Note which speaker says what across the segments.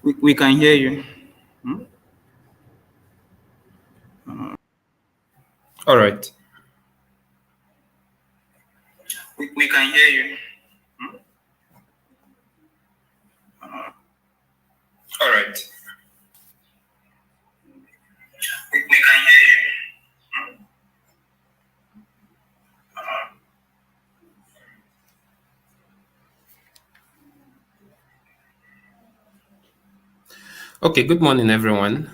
Speaker 1: We can hear you.
Speaker 2: All right.
Speaker 1: We can hear you.
Speaker 2: All right.
Speaker 1: We can hear you.
Speaker 2: Okay, good morning, everyone.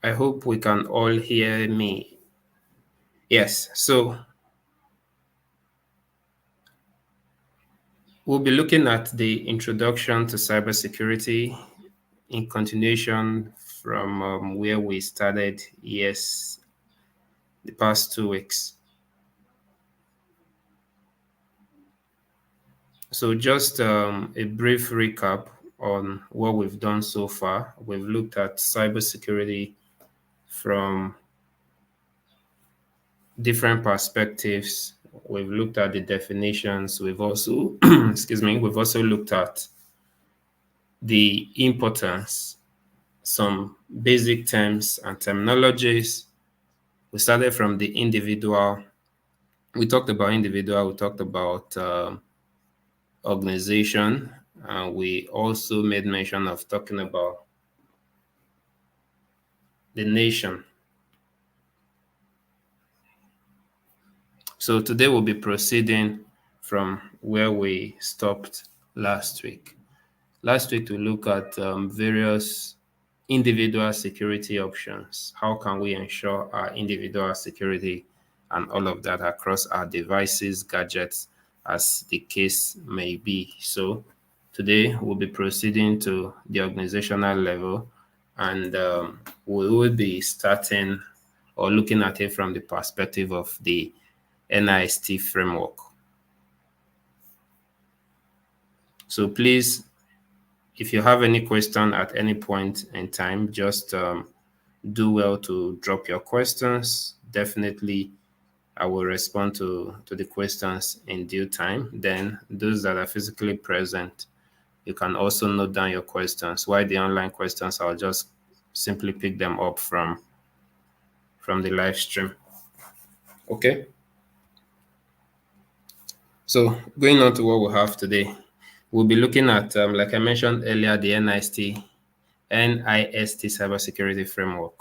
Speaker 2: I hope we can all hear me. Yes, so we'll be looking at the introduction to cybersecurity in continuation from where we started, yes, the past 2 weeks. So, just a brief recap on what we've done so far. We've looked at cybersecurity from different perspectives. We've looked at the definitions. We've also, excuse me, we've also looked at the importance, some basic terms and terminologies. We started from the individual. We talked about individual. We talked about organization. We also made mention of talking about the nation. So today we'll be proceeding from where we stopped last week. Last week we looked at various individual security options. How can we ensure our individual security and all of that across our devices, gadgets, as the case may be. So today we'll be proceeding to the organizational level, and we will be starting or looking at it from the perspective of the NIST framework. So please, if you have any question at any point in time, just do well to drop your questions. Definitely, I will respond to the questions in due time. Then those that are physically present, you can also note down your questions. While the online questions, I'll just simply pick them up from the live stream. Okay. So going on to what we have today, we'll be looking at, like I mentioned earlier, the NIST cybersecurity framework.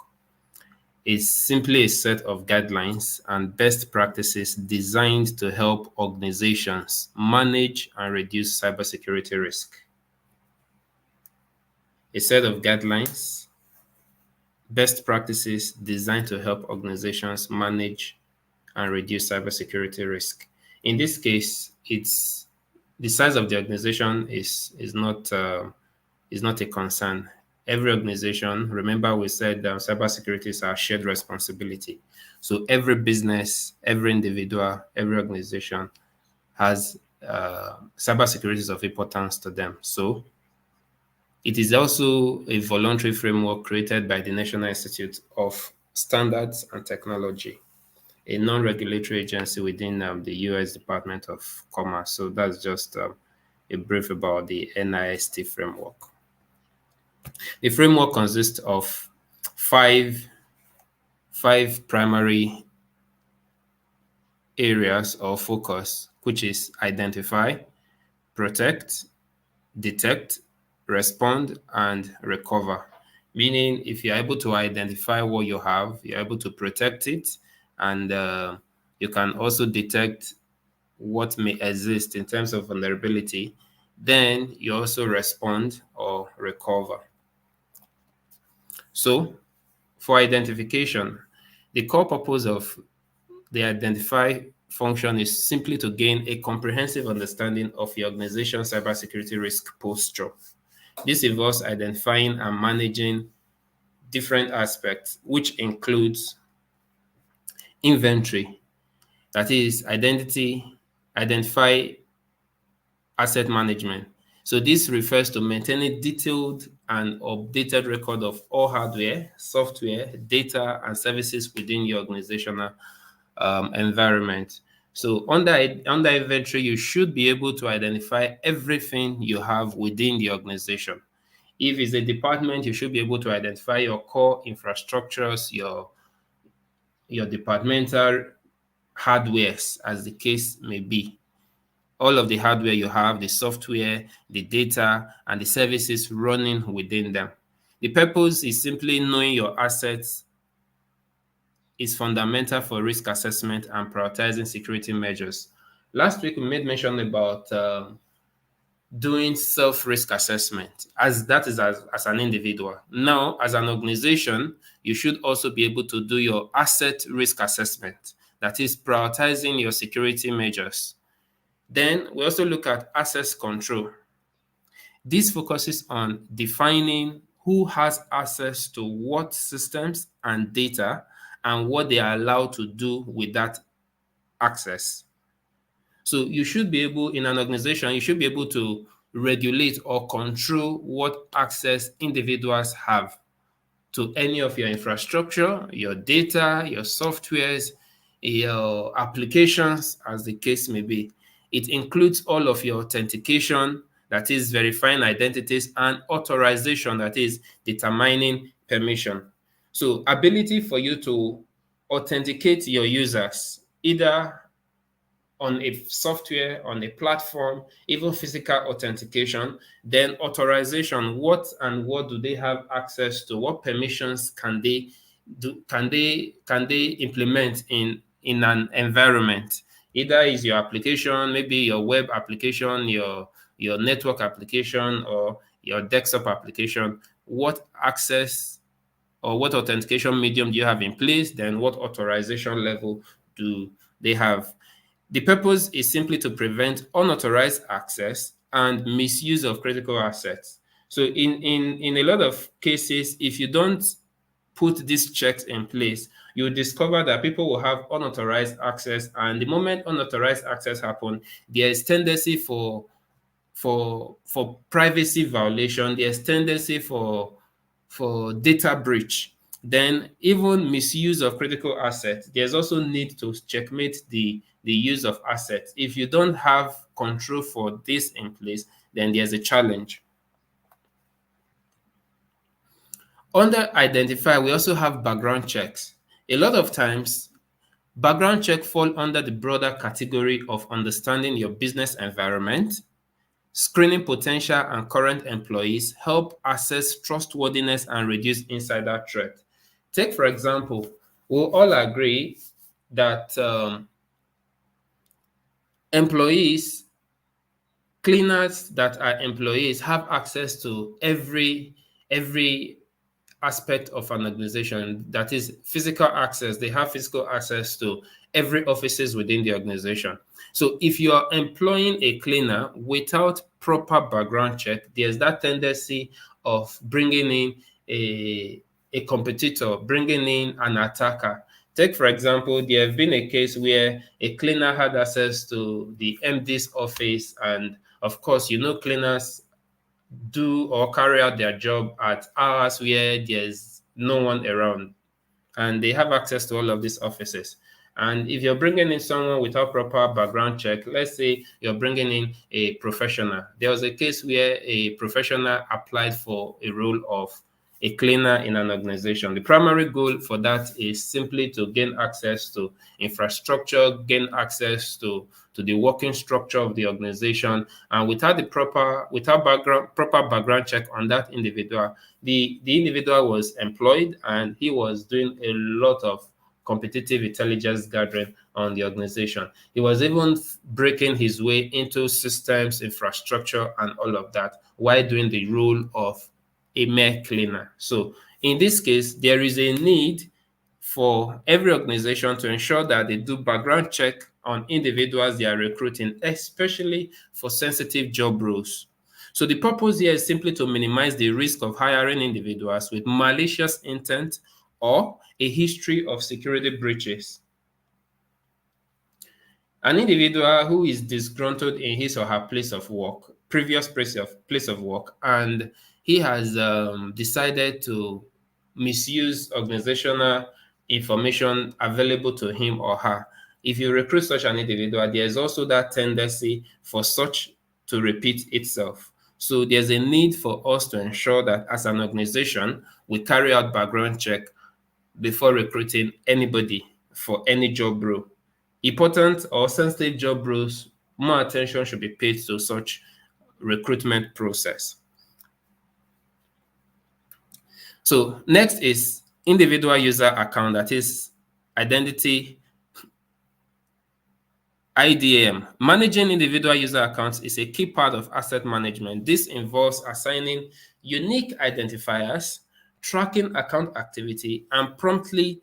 Speaker 2: Is simply a set of guidelines and best practices designed to help organizations manage and reduce cybersecurity risk. A set of guidelines, best practices designed to help organizations manage and reduce cybersecurity risk. In this case, it's the size of the organization is not a concern. Every organization, remember we said cybersecurity is our shared responsibility. So every business, every individual, every organization has cybersecurity is of importance to them. So it is also a voluntary framework created by the National Institute of Standards and Technology, a non-regulatory agency within the U.S. Department of Commerce. So that's just a brief about the NIST framework. The framework consists of five primary areas of focus, which is identify, protect, detect, respond, and recover. Meaning, if you're able to identify what you have, you're able to protect it, and you can also detect what may exist in terms of vulnerability, then you also respond or recover. So, for identification, the core purpose of the identify function is simply to gain a comprehensive understanding of your organization's cybersecurity risk posture. This involves identifying and managing different aspects, which includes inventory, that is, identify asset management. So this refers to maintaining detailed and updated record of all hardware, software, data, and services within your organizational environment. So under inventory, you should be able to identify everything you have within the organization. If it's a department, you should be able to identify your core infrastructures, your departmental hardwares, as the case may be. All of the hardware you have, the software, the data, and the services running within them. The purpose is simply knowing your assets is fundamental for risk assessment and prioritizing security measures. Last week, we made mention about doing self-risk assessment, as that is as an individual. Now, as an organization, you should also be able to do your asset risk assessment, that is prioritizing your security measures. Then we also look at access control. This focuses on defining who has access to what systems and data and what they are allowed to do with that access. So you should be able, in an organization, you should be able to regulate or control what access individuals have to any of your infrastructure, your data, your softwares, your applications, as the case may be. It includes all of your authentication, that is verifying identities, and authorization, that is determining permission. So ability for you to authenticate your users, either on a software, on a platform, even physical authentication, then authorization, what do they have access to? What permissions can they do? Can they implement in an environment? Either is your application, maybe your web application, your network application, or your desktop application. What access or what authentication medium do you have in place? Then what authorization level do they have? The purpose is simply to prevent unauthorized access and misuse of critical assets. So in a lot of cases, if you don't put these checks in place, you'll discover that people will have unauthorized access, and the moment unauthorized access happen, there is tendency for privacy violation, there's tendency for data breach, then even misuse of critical assets. There's also need to checkmate the use of assets. If you don't have control for this in place, then there's a challenge. Under identify, we also have background checks. A lot of times, background check fall under the broader category of understanding your business environment. Screening potential and current employees help assess trustworthiness and reduce insider threat. Take, for example, we'll all agree that employees, cleaners that are employees, have access to every aspect of an organization. That is physical access. They have physical access to every offices within the organization. So if you are employing a cleaner without proper background check, there's that tendency of bringing in a competitor, bringing in an attacker. Take, for example, there have been a case where a cleaner had access to the MD's office, and of course, cleaners do or carry out their job at hours where there's no one around, and they have access to all of these offices. And if you're bringing in someone without proper background check, let's say you're bringing in a professional. There was a case where a professional applied for a role of a cleaner in an organization. The primary goal for that is simply to gain access to infrastructure, gain access to the working structure of the organization, and without proper background check on that individual, the individual was employed and he was doing a lot of competitive intelligence gathering on the organization. He was even breaking his way into systems, infrastructure, and all of that while doing the role of a mere cleaner. So in this case, there is a need for every organization to ensure that they do background check on individuals they are recruiting, especially for sensitive job roles. So the purpose here is simply to minimize the risk of hiring individuals with malicious intent or a history of security breaches. An individual who is disgruntled in his or her previous place of work, and he has decided to misuse organizational information available to him or her. If you recruit such an individual, there is also that tendency for such to repeat itself. So there's a need for us to ensure that as an organization, we carry out background check before recruiting anybody for any job role. Important or sensitive job roles, more attention should be paid to such recruitment process. So next is individual user account, that is identity IDAM. Managing individual user accounts is a key part of asset management. This involves assigning unique identifiers, tracking account activity, and promptly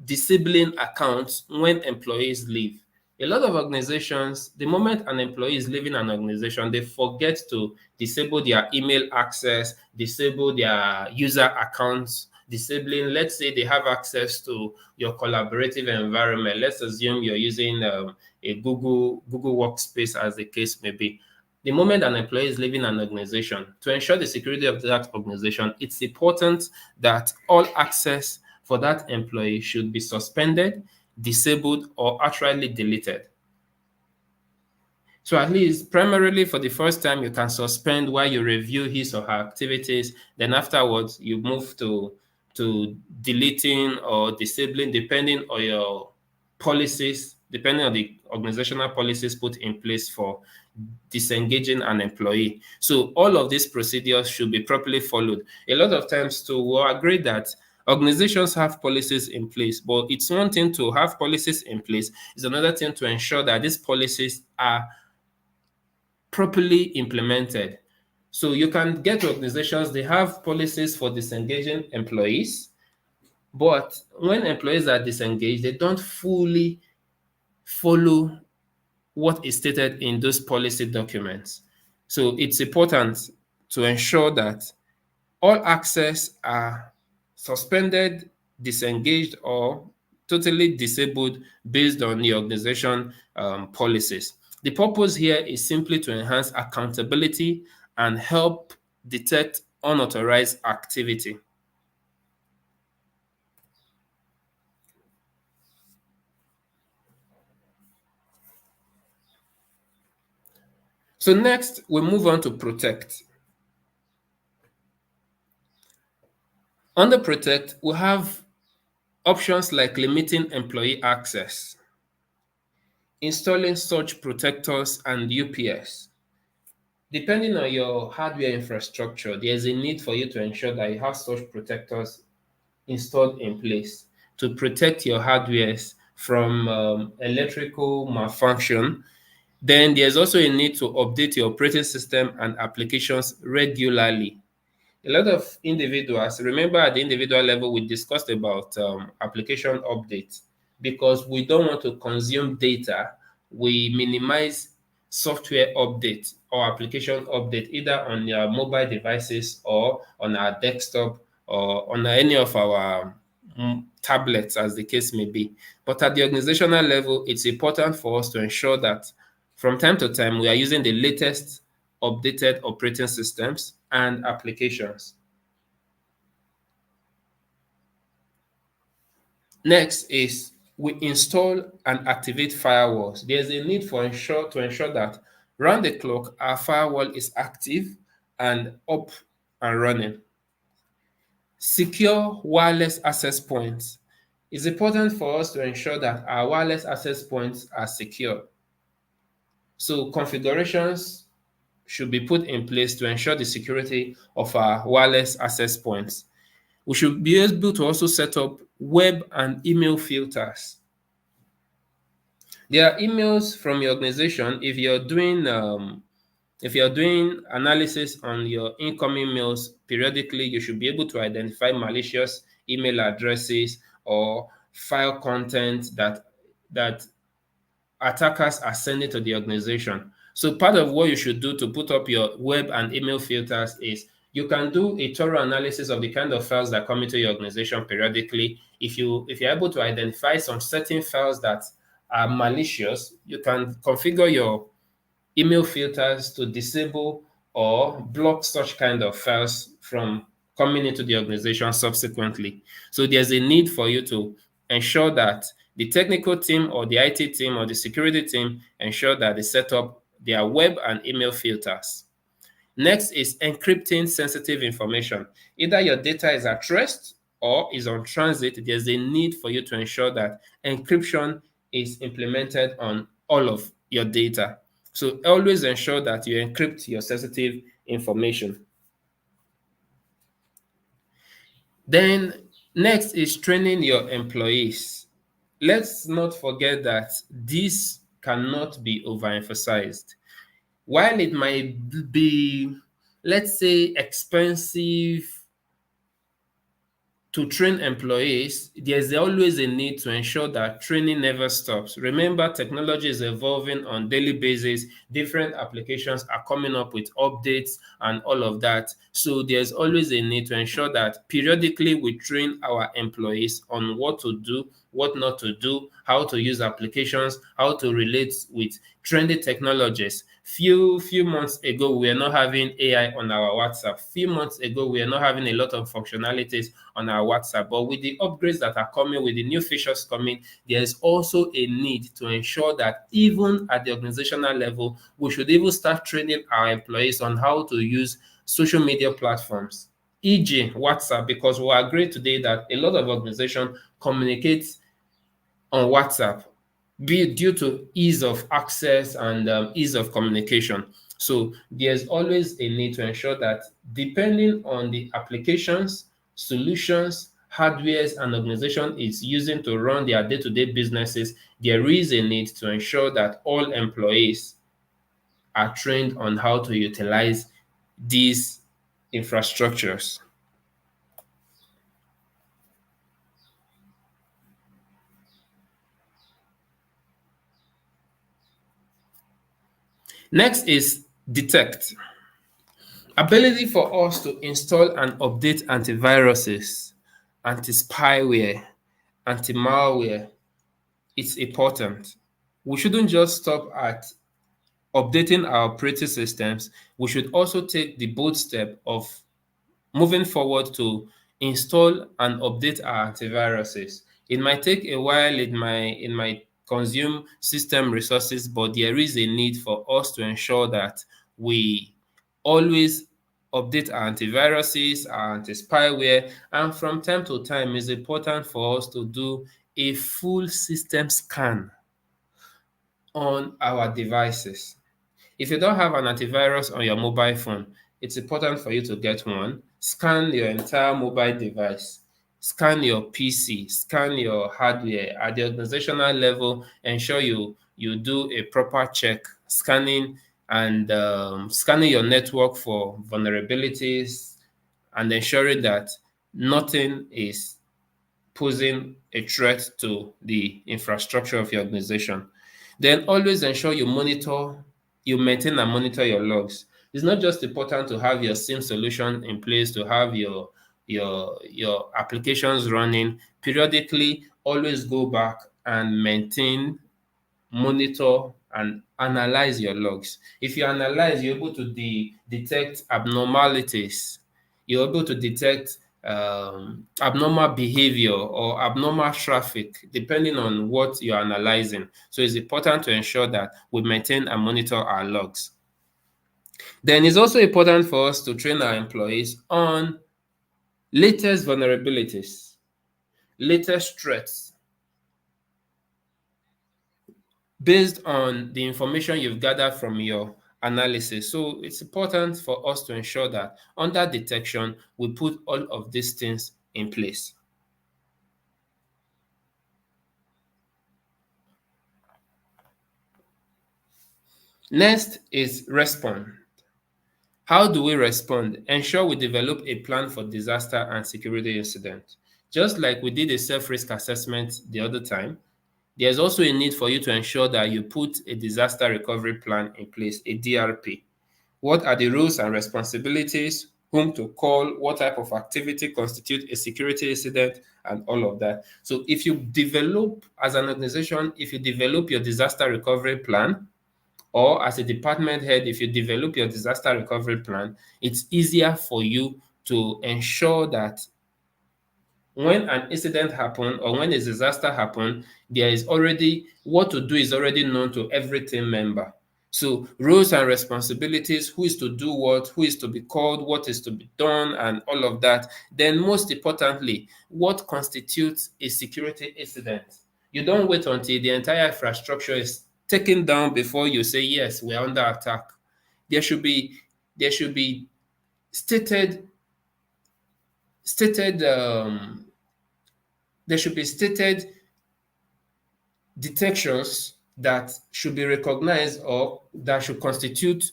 Speaker 2: disabling accounts when employees leave. A lot of organizations, the moment an employee is leaving an organization, they forget to disable their email access, disable their user accounts, disabling, let's say they have access to your collaborative environment. Let's assume you're using a Google Workspace, as the case may be. The moment an employee is leaving an organization, to ensure the security of that organization, it's important that all access for that employee should be suspended, disabled, or outrightly deleted. So at least primarily for the first time, you can suspend while you review his or her activities. Then afterwards, you move to deleting or disabling, depending on your policies, depending on the organizational policies put in place for disengaging an employee. So all of these procedures should be properly followed. A lot of times too, we'll agree that organizations have policies in place, but it's one thing to have policies in place, it's another thing to ensure that these policies are properly implemented. So you can get organizations, they have policies for disengaging employees, but when employees are disengaged, they don't fully follow what is stated in those policy documents. So it's important to ensure that all access are suspended, disengaged, or totally disabled based on the organization policies. The purpose here is simply to enhance accountability and help detect unauthorized activity. So next, we move on to protect. Under protect, we have options like limiting employee access, installing surge protectors and UPS. Depending on your hardware infrastructure, there's a need for you to ensure that you have such protectors installed in place to protect your hardwares from electrical malfunction. Then there's also a need to update your operating system and applications regularly. A lot of individuals, remember at the individual level, we discussed about application updates because we don't want to consume data. We minimize software update or application update either on your mobile devices or on our desktop or on any of our tablets, as the case may be. But at the organizational level, it's important for us to ensure that from time to time we are using the latest updated operating systems and applications. Next is we install and activate firewalls. There's a need to ensure that round the clock our firewall is active and up and running. Secure wireless access points. It's important for us to ensure that our wireless access points are secure. So configurations should be put in place to ensure the security of our wireless access points. We should be able to also set up web and email filters. There are emails from your organization. If you're doing analysis on your incoming mails periodically, you should be able to identify malicious email addresses or file content that attackers are sending to the organization. So part of what you should do to put up your web and email filters is you can do a thorough analysis of the kind of files that come into your organization periodically. If you're able to identify some certain files that are malicious, you can configure your email filters to disable or block such kind of files from coming into the organization subsequently. So there's a need for you to ensure that the technical team or the IT team or the security team ensure that they set up their web and email filters. Next is encrypting sensitive information. Either your data is at rest or is on transit, there's a need for you to ensure that encryption is implemented on all of your data. So always ensure that you encrypt your sensitive information. Then next is training your employees. Let's not forget that this cannot be overemphasized. While it might be, let's say, expensive to train employees, there's always a need to ensure that training never stops. Remember, technology is evolving on daily basis. Different applications are coming up with updates and all of that. So there's always a need to ensure that periodically we train our employees on what to do, what not to do, how to use applications, how to relate with trendy technologies. Few months ago, we were not having AI on our WhatsApp. Few months ago, we were not having a lot of functionalities on our WhatsApp. But with the upgrades that are coming, with the new features coming, there's also a need to ensure that even at the organizational level, we should even start training our employees on how to use social media platforms, e.g., WhatsApp, because we agree today that a lot of organizations communicate on WhatsApp, be it due to ease of access and ease of communication. So there's always a need to ensure that depending on the applications, solutions, hardwares an organization is using to run their day-to-day businesses, there is a need to ensure that all employees are trained on how to utilize these infrastructures. Next is detect. Ability for us to install and update antiviruses, anti-spyware, anti-malware, it's important. We shouldn't just stop at updating our operating systems. We should also take the bold step of moving forward to install and update our antiviruses. It might take a while, it might consume system resources, but there is a need for us to ensure that we always update our antiviruses, our anti-spyware, and from time to time it's important for us to do a full system scan on our devices. If you don't have an antivirus on your mobile phone, it's important for you to get one. Scan your entire mobile device, scan your PC, scan your hardware at the organizational level. Ensure you do a proper check, scanning and scanning your network for vulnerabilities and ensuring that nothing is posing a threat to the infrastructure of your organization. Then always ensure you maintain and monitor your logs. It's not just important to have your SIM solution in place, to have your applications running. Periodically, always go back and maintain, monitor, and analyze your logs. If you analyze, you're able to detect abnormalities. You're able to detect abnormal behavior or abnormal traffic, depending on what you're analyzing. So it's important to ensure that we maintain and monitor our logs. Then it's also important for us to train our employees on latest vulnerabilities, latest threats, based on the information you've gathered from your analysis. So it's important for us to ensure that under detection, we put all of these things in place. Next is respond. How do we respond? Ensure we develop a plan for disaster and security incident. Just like we did a self-risk assessment the other time, there's also a need for you to ensure that you put a disaster recovery plan in place, a DRP. What are the rules and responsibilities? Whom to call? What type of activity constitute a security incident? And all of that. So if you develop, as an organization, if you develop your disaster recovery plan, or as a department head, if you develop your disaster recovery plan, it's easier for you to ensure that when an incident happens or when a disaster happens, there is already what to do is already known to every team member. So roles and responsibilities, who is to do what, who is to be called, what is to be done, and all of that. Then most importantly, what constitutes a security incident? You don't wait until the entire infrastructure is taken down before you say, yes, we're under attack. There should be there should be stated stated there should be stated detections that should be recognized or that should constitute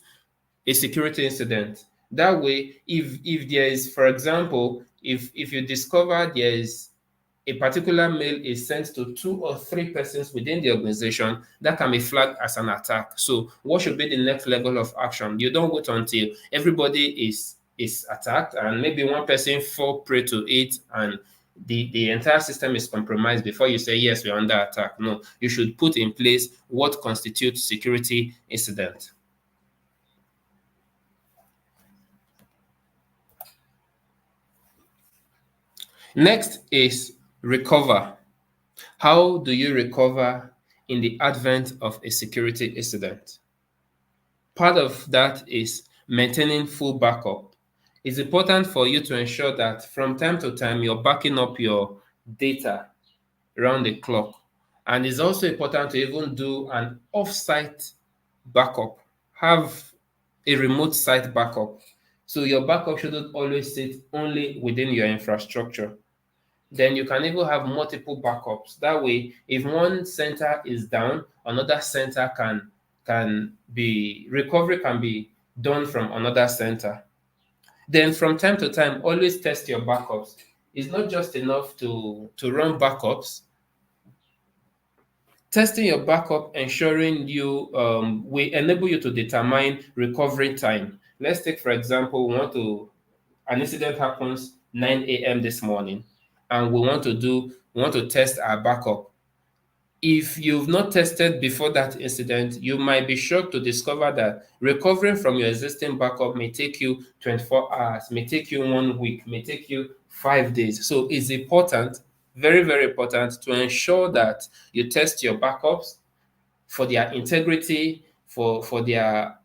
Speaker 2: a security incident. That way, if there is, for example, if you discover there is a particular mail is sent to 2 or 3 persons within the organization, that can be flagged as an attack. So what should be the next level of action? You don't wait until everybody is attacked and maybe one person fall prey to it and the entire system is compromised before you say yes, we're under attack. No, you should put in place what constitutes security incident. Next is recover. How do you recover in the advent of a security incident? Part of that is maintaining full backup. It's important for you to ensure that from time to time you're backing up your data around the clock. And it's also important to even do an off-site backup. Have a remote site backup. So your backup shouldn't always sit only within your infrastructure. Then you can even have multiple backups. That way, if one center is down, another center can be recovery can be done from another center. Then from time to time, always test your backups. It's not just enough to run backups. Testing your backup, ensuring you will enable you to determine recovery time. Let's take, for example, an incident happens 9 a.m. this morning, and we want to test our backup. If you've not tested before that incident, you might be shocked to discover that recovering from your existing backup may take you 24 hours, may take you 1 week, may take you 5 days. So it's important, very, very important, to ensure that you test your backups for their integrity, for their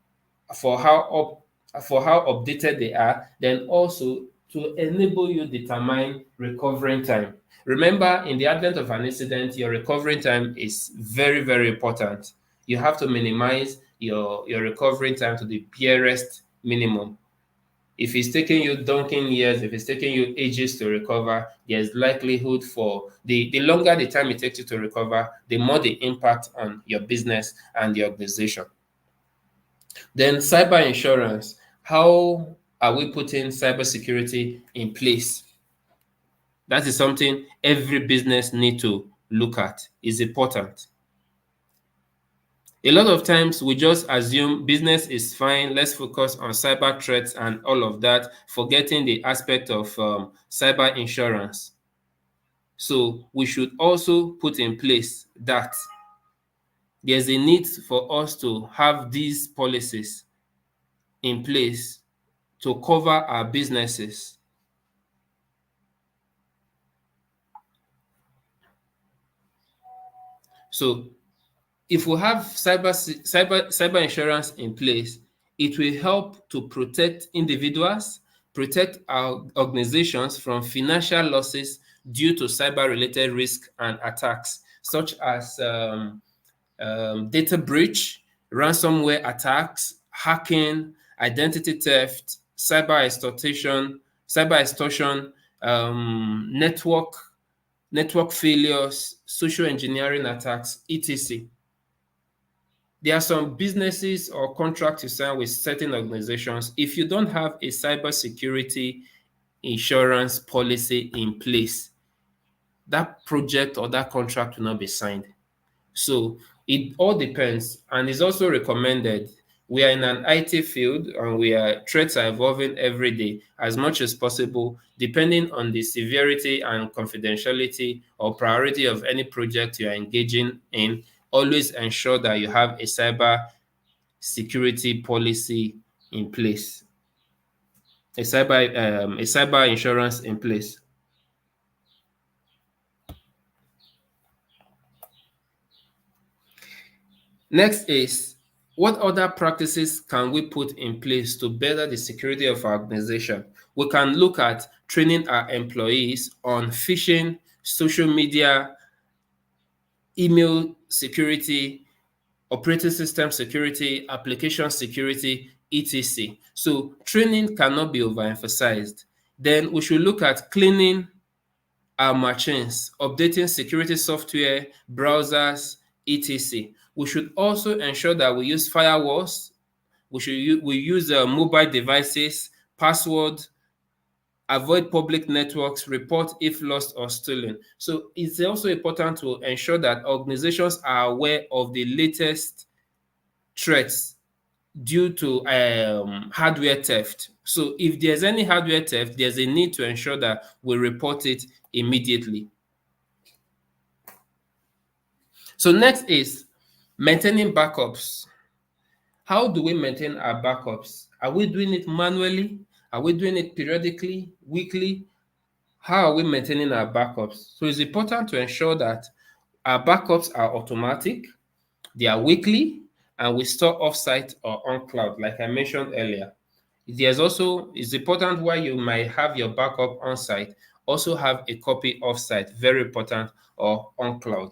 Speaker 2: for how updated they are, then also to enable you determine recovering time. Remember, in the advent of an incident, your recovering time is very, very important. You have to minimize your recovering time to the barest minimum. If it's taking you donkey years, if it's taking you ages to recover, there's likelihood for the longer the time it takes you to recover, the more the impact on your business and the organization. Then cyber insurance. How are we putting cybersecurity in place? That is something every business need to look at. It's important. A lot of times we just assume business is fine. Let's focus on cyber threats and all of that, forgetting the aspect of cyber insurance. So we should also put in place that there's a need for us to have these policies in place to cover our businesses. So if we have cyber insurance in place, it will help to protect individuals, protect our organizations from financial losses due to cyber related risk and attacks, such as data breach, ransomware attacks, hacking, identity theft, cyber extortion, network failures, social engineering attacks, etc. There are some businesses or contracts you sign with certain organizations. If you don't have a cybersecurity insurance policy in place, that project or that contract will not be signed. So it all depends, and it's also recommended. We are in an IT field, and threats are evolving every day. As much as possible, depending on the severity and confidentiality or priority of any project you are engaging in, always ensure that you have a cyber security policy in place, a cyber insurance in place. Next is What other practices can we put in place to better the security of our organization? We can look at training our employees on phishing, social media, email security, operating system security, application security, etc. So training cannot be overemphasized. Then we should look at cleaning our machines, updating security software, browsers, etc. We should also ensure that we use firewalls. We use mobile devices, password, avoid public networks, report if lost or stolen. So it's also important to ensure that organizations are aware of the latest threats due to hardware theft. So if there's any hardware theft, there's a need to ensure that we report it immediately. So next is maintaining backups. How do we maintain our backups? Are we doing it manually? Are we doing it periodically, weekly? How are we maintaining our backups? So it's important to ensure that our backups are automatic, they are weekly, and we store offsite or on cloud, like I mentioned earlier. It's important while you might have your backup on site, also have a copy offsite, very important, or on cloud.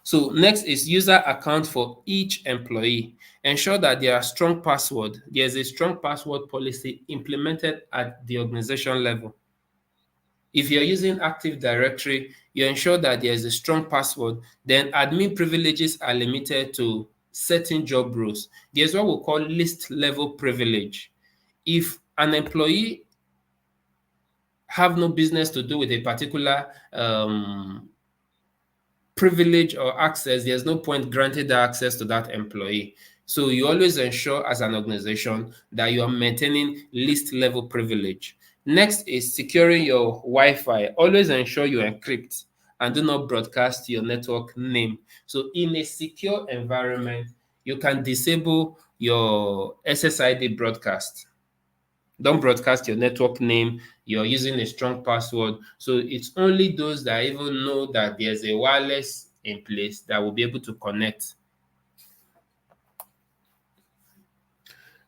Speaker 2: So next is user account for each employee. Ensure that there's a strong password policy implemented at the organization level. If you're using Active Directory, you ensure that there is a strong password. Then admin privileges are limited to certain job roles. There's what we call list level privilege. If an employee have no business to do with a particular privilege or access, there's no point granting the access to that employee. So you always ensure as an organization that you are maintaining list level privilege. Next is securing your Wi-Fi. Always ensure you encrypt and do not broadcast your network name. So in a secure environment, you can disable your SSID broadcast. Don't broadcast your network name. You're using a strong password. So it's only those that even know that there's a wireless in place that will be able to connect.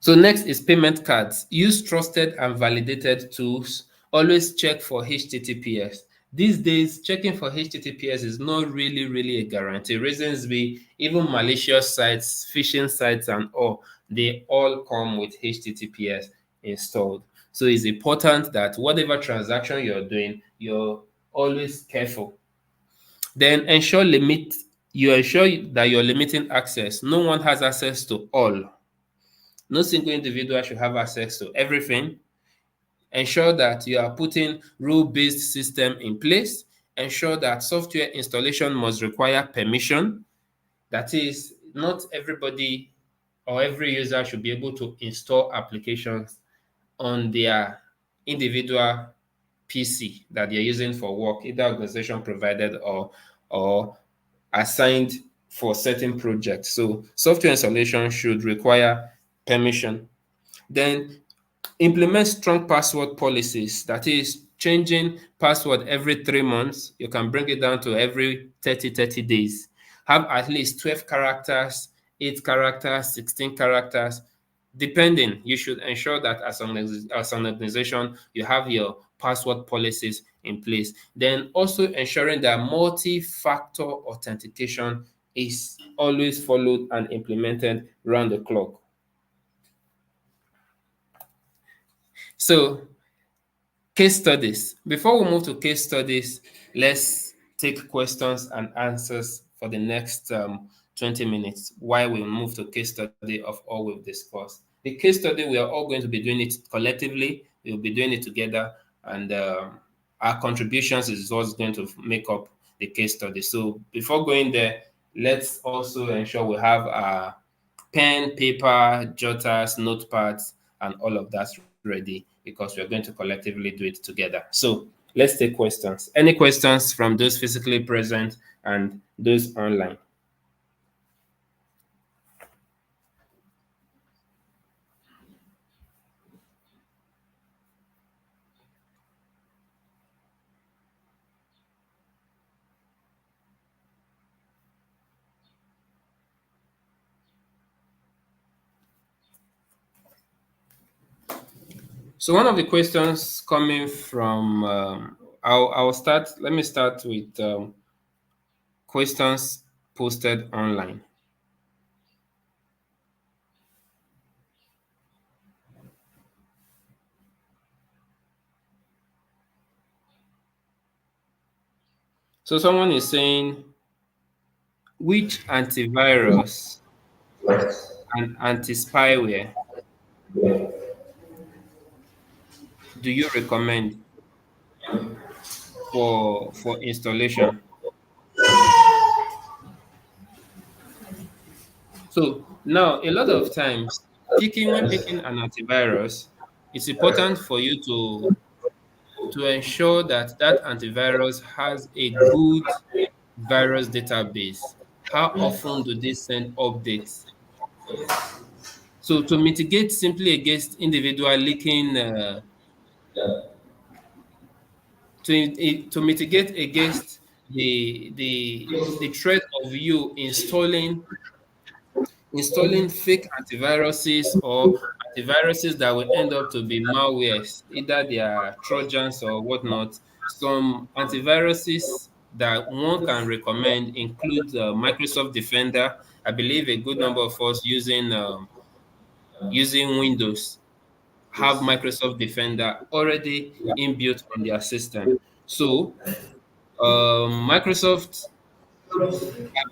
Speaker 2: So next is payment cards. Use trusted and validated tools. Always check for HTTPS. These days, checking for HTTPS is not really a guarantee. Reasons be even malicious sites, phishing sites, and all, they all come with HTTPS installed. So it's important that whatever transaction you're doing, you're always careful. Then you ensure that you're limiting access. No one has access to all. No single individual should have access to everything. Ensure that you are putting rule-based system in place. Ensure that software installation must require permission. That is, not everybody or every user should be able to install applications on their individual PC that they're using for work, either organization provided or assigned for certain projects. So software installation should require permission. Then implement strong password policies. That is, changing password every 3 months. You can bring it down to every 30 days. Have at least 12 characters, 8 characters, 16 characters. Depending, you should ensure that as an organization, you have your password policies in place. Then also ensuring that multi-factor authentication is always followed and implemented round the clock. So case studies. Before we move to case studies, let's take questions and answers for the next 20 minutes while we move to case study of all we've discussed. The case study, we are all going to be doing it collectively. We'll be doing it together, and our contributions is what's going to make up the case study. So before going there, let's also ensure we have our pen, paper, jotters, notepads, and all of that ready because we're going to collectively do it together. So let's take questions. Any questions from those physically present and those online? So one of the questions coming from, I'll start. Let me start with questions posted online. So someone is saying, which antivirus and anti-spyware do you recommend for installation? So now a lot of times when picking an antivirus, it's important for you to ensure that that antivirus has a good virus database. How often do they send updates? So to mitigate simply against individual leaking, to mitigate against the threat of you installing fake antiviruses or antiviruses that will end up to be malwares, either they are trojans or whatnot. Some antiviruses that one can recommend include Microsoft Defender. I believe a good number of us using Windows have Microsoft Defender already inbuilt on their system. So Microsoft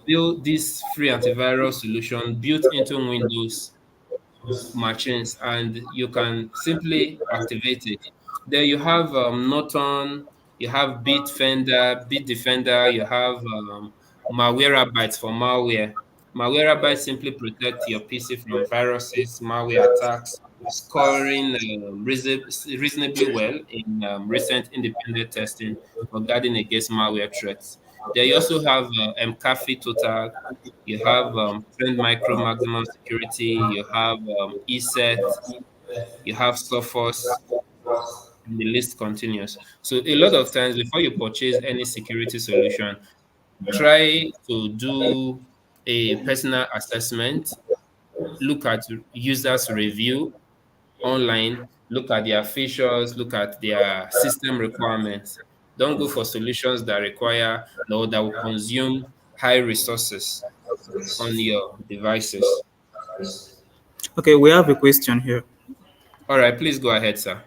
Speaker 2: built this free antivirus solution built into Windows machines, and you can simply activate it. Then you have Norton, you have Bitdefender, you have Malwarebytes for malware. Malwarebytes simply protect your PC from viruses, malware attacks, scoring reasonably well in recent independent testing regarding against malware threats. Then you also have McAfee Total, you have Trend Micro Maximum Security, you have ESET, you have Sophos, and the list continues. So a lot of times before you purchase any security solution, try to do a personal assessment, look at users' review online, look at their features, look at their system requirements. Don't go for solutions that require or that will consume high resources on your devices.
Speaker 1: Okay, we have a question here.
Speaker 2: All right, please go ahead, sir.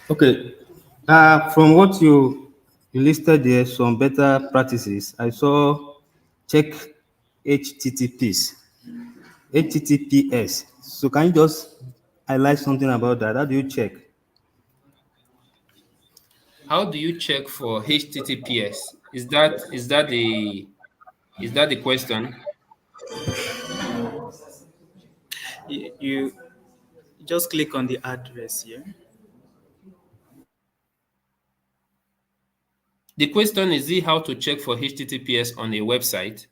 Speaker 3: Okay. From what you listed there, some better practices. I saw check HTTPs, HTTPS. So can you just highlight something about that? How do you check?
Speaker 2: How do you check for HTTPS? Is that the question?
Speaker 1: You just click on the address here.
Speaker 2: The question is it how to check for HTTPS on a website?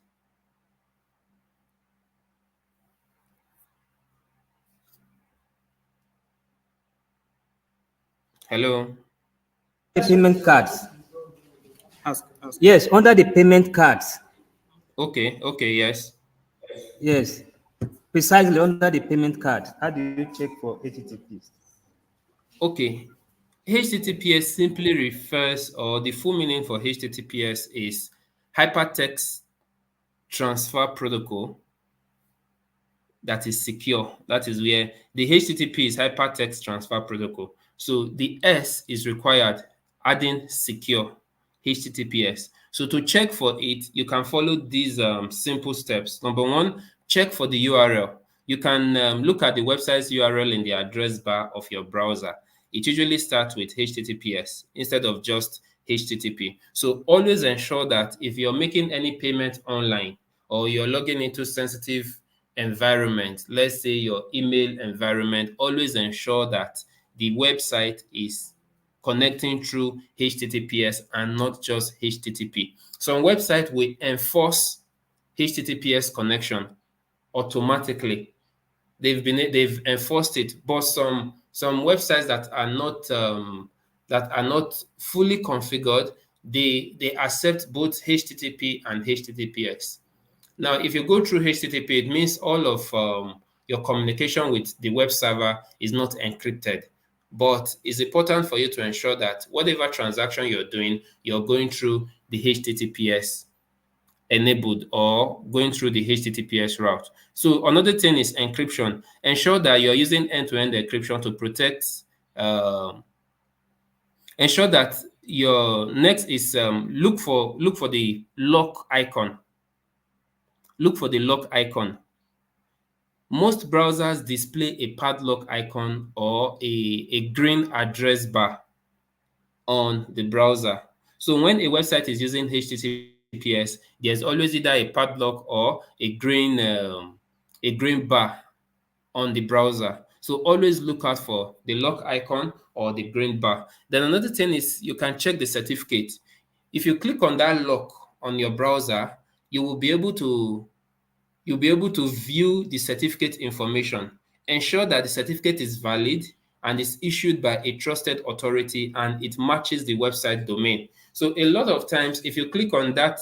Speaker 2: Hello.
Speaker 3: The payment cards.
Speaker 1: Ask.
Speaker 3: Yes, under the payment cards.
Speaker 2: Okay, okay, yes.
Speaker 3: Yes, precisely under the payment card. How do you check for HTTPs?
Speaker 2: Okay. HTTPS simply refers, or the full meaning for HTTPS is Hypertext Transfer Protocol that is secure. That is where the HTTP is Hypertext Transfer Protocol. So the S is required, adding secure HTTPS. So to check for it, you can follow these simple steps. Number one, check for the URL. You can look at the website's URL in the address bar of your browser. It usually starts with HTTPS instead of just HTTP. So always ensure that if you're making any payment online or you're logging into sensitive environment, let's say your email environment, always ensure that the website is connecting through HTTPS and not just HTTP. Some website will enforce HTTPS connection automatically. They've enforced it, but some websites that are not fully configured, they accept both HTTP and HTTPS. Now, if you go through HTTP, it means all of your communication with the web server is not encrypted. But it's important for you to ensure that whatever transaction you're doing, you're going through the HTTPS enabled or going through the HTTPS route. So another thing is encryption. Ensure that you're using end-to-end encryption to protect. Um, ensure that your next is look for the lock icon. Look for the lock icon. Most browsers display a padlock icon or a green address bar on the browser. So when a website is using HTTPS, there's always either a padlock or a green bar on the browser. So always look out for the lock icon or the green bar. Then another thing is you can check the certificate. If you click on that lock on your browser, you will be able to you'll be able to view the certificate information. Ensure that the certificate is valid and is issued by a trusted authority and it matches the website domain. So a lot of times, if you click on that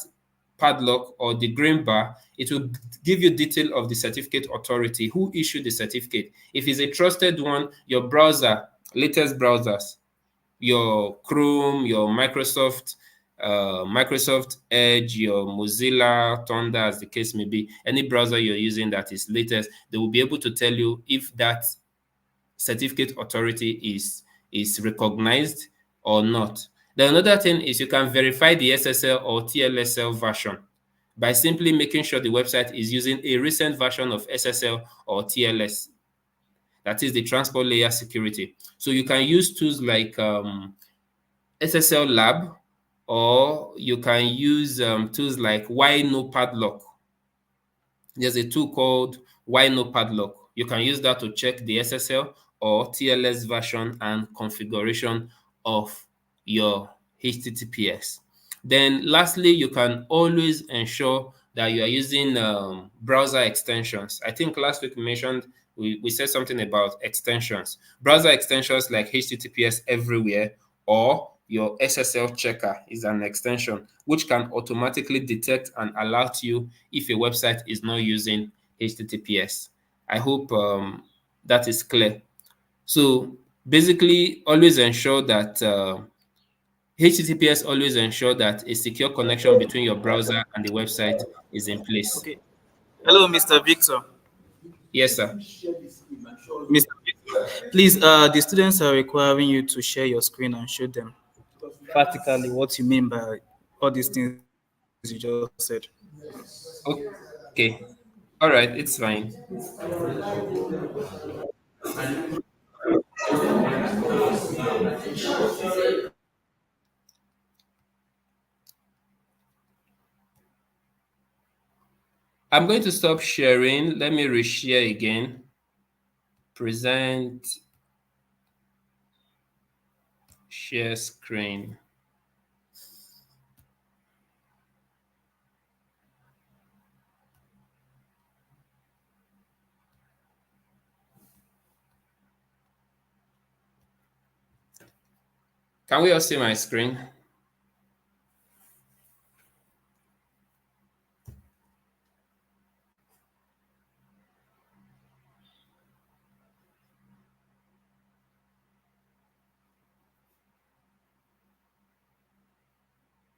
Speaker 2: padlock or the green bar, it will give you detail of the certificate authority, who issued the certificate. If it's a trusted one, your browser, latest browsers, your Chrome, your Microsoft Edge, your Mozilla, Thunder, as the case may be, any browser you're using that is latest, they will be able to tell you if that certificate authority is recognized or not. Then another thing is you can verify the SSL or TLSL version by simply making sure the website is using a recent version of SSL or TLS, that is the transport layer security. So you can use tools like SSL Lab, or you can use tools like Why No Padlock. There's a tool called Why No Padlock. You can use that to check the SSL or TLS version and configuration of your HTTPS. Then lastly, you can always ensure that you are using browser extensions. I think last week we said something about extensions. Browser extensions like HTTPS everywhere or your SSL checker is an extension which can automatically detect and alert you if a website is not using HTTPS. I hope that is clear. So basically, always ensure that HTTPS always ensure that a secure connection between your browser and the website is in place.
Speaker 1: Okay. Hello, Mr. Victor.
Speaker 2: Yes, sir.
Speaker 1: Mr. Victor, please, the students are requiring you to share your screen and show them practically what you mean by all these things you just said.
Speaker 2: Okay. All right, it's fine. I'm going to stop sharing. Let me reshare again. Present, share screen. Can we all see my screen?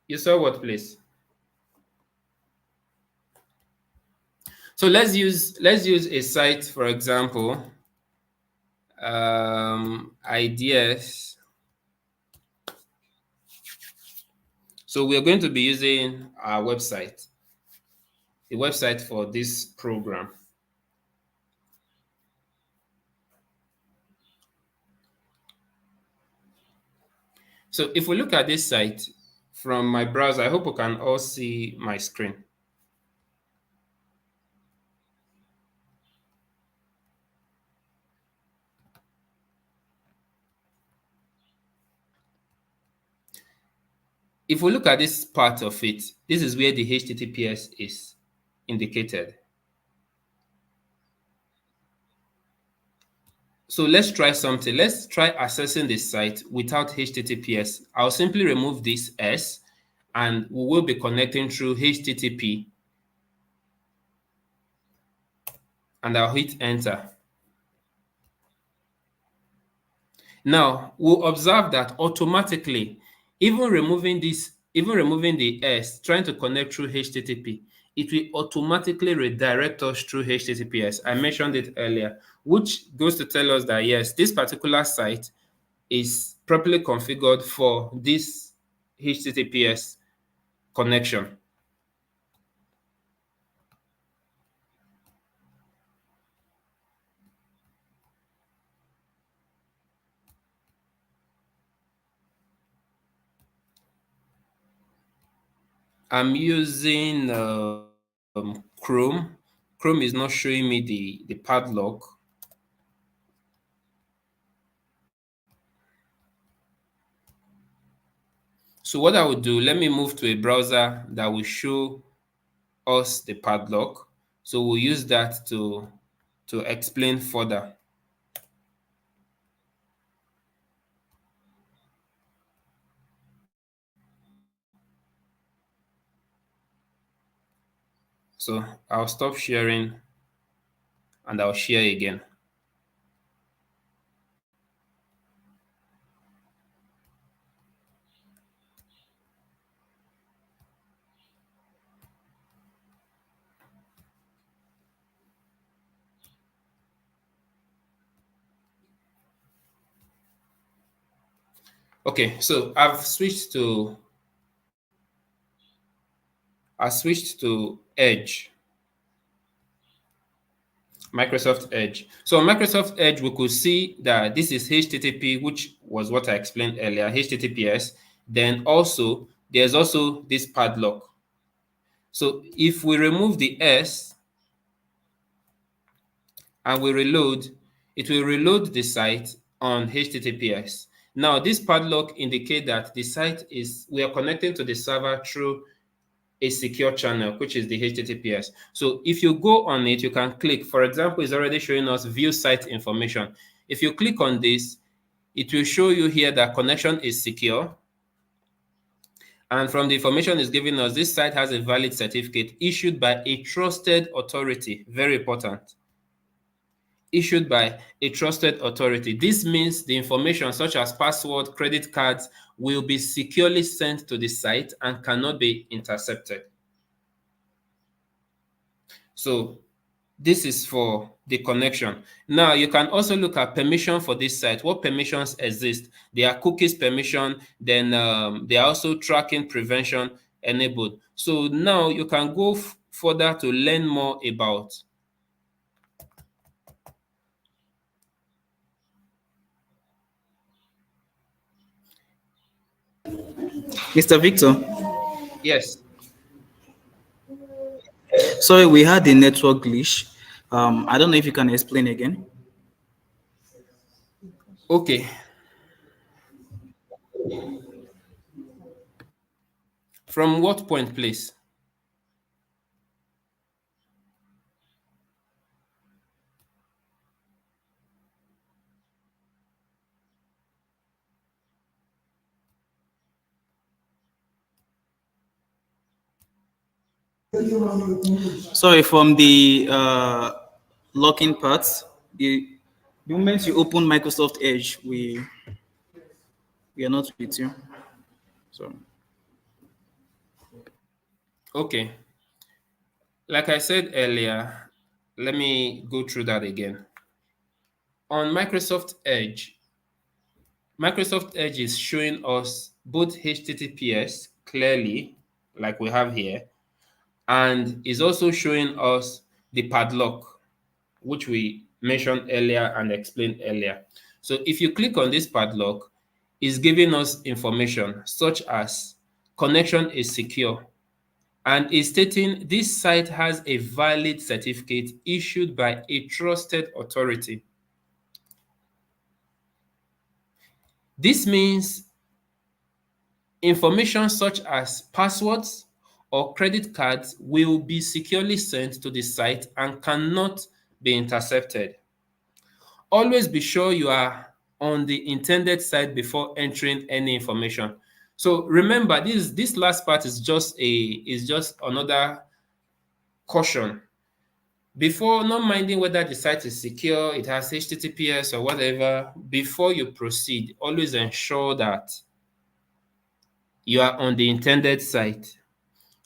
Speaker 2: You saw what, please? So let's use a site, for example, ideas. So we're going to be using our website, the website for this program. So if we look at this site from my browser, I hope you can all see my screen. If we look at this part of it, this is where the HTTPS is indicated. So let's try something. Let's try accessing this site without HTTPS. I'll simply remove this S and we will be connecting through HTTP and I'll hit enter. Now, we'll observe that automatically, even removing the S, trying to connect through HTTP, it will automatically redirect us through HTTPS. I mentioned it earlier, which goes to tell us that yes, this particular site is properly configured for this HTTPS connection. I'm using Chrome. Chrome is not showing me the padlock. So what I would do, let me move to a browser that will show us the padlock. So we'll use that to explain further. So I'll stop sharing and I'll share again. Okay, so I switched to Edge, Microsoft Edge. So on Microsoft Edge, we could see that this is HTTP, which was what I explained earlier, HTTPS. Then also, there's also this padlock. So if we remove the S and we reload, it will reload the site on HTTPS. Now, this padlock indicates that the site we are connecting to the server through a secure channel, which is the HTTPS. So if you go on it, you can click. For example, it's already showing us view site information. If you click on this, it will show you here that connection is secure. And from the information it's giving us, this site has a valid certificate issued by a trusted authority. Very important. Issued by a trusted authority. This means the information such as password, credit cards will be securely sent to the site and cannot be intercepted. So this is for the connection. Now you can also look at permission for this site. What permissions exist? There are cookies permission, then there are also tracking prevention enabled. So now you can go further to learn more about.
Speaker 1: Mr. Victor,
Speaker 2: Yes.
Speaker 1: sorry, we had a network glitch. I don't know if you can explain again.
Speaker 2: Okay. From what point, please?
Speaker 1: Sorry, from the locking parts. The moment you open Microsoft Edge, we are not with you. So
Speaker 2: Okay. Like I said earlier, let me go through that again. On Microsoft Edge is showing us both HTTPS clearly, like we have here, and is also showing us the padlock, which we mentioned earlier and explained earlier. So if you click on this padlock, it's giving us information such as connection is secure and is stating this site has a valid certificate issued by a trusted authority. This means information such as passwords or credit cards will be securely sent to the site and cannot be intercepted. Always be sure you are on the intended site before entering any information. So remember, this last part is just another caution. Before, not minding whether the site is secure, it has HTTPS or whatever, before you proceed, always ensure that you are on the intended site.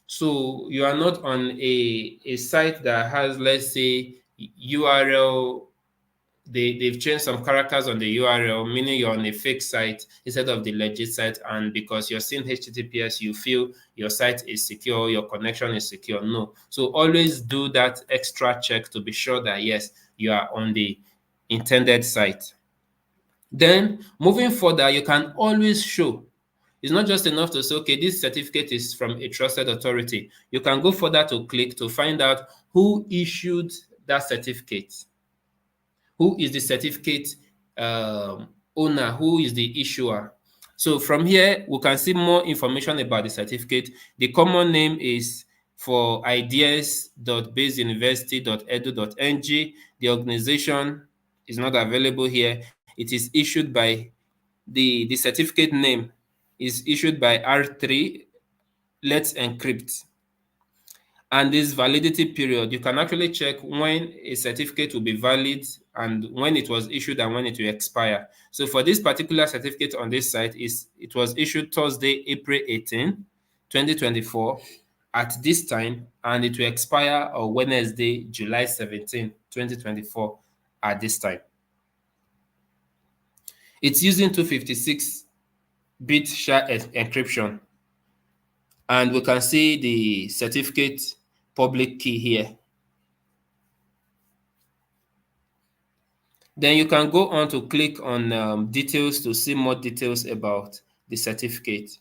Speaker 2: So you are not on a site that has, let's say, URL. They've changed some characters on the URL, meaning you're on a fake site instead of the legit site. And because you're seeing HTTPS, you feel your site is secure, your connection is secure. No. So always do that extra check to be sure that, yes, you are on the intended site. Then moving further, you can always show. It's not just enough to say, okay, this certificate is from a trusted authority. You can go further to click to find out who issued that certificate. Who is the certificate owner? Who is the issuer? So from here, we can see more information about the certificate. The common name is for ideas.baseuniversity.edu.ng. The organization is not available here. It is issued by the certificate name is issued by R3 Let's Encrypt. And this validity period, you can actually check when a certificate will be valid and when it was issued and when it will expire. So for this particular certificate on this site, it was issued Thursday, April 18, 2024 at this time, and it will expire on Wednesday, July 17, 2024 at this time. It's using 256-bit SHA encryption. And we can see the certificate public key here. Then you can go on to click on details to see more details about the certificate.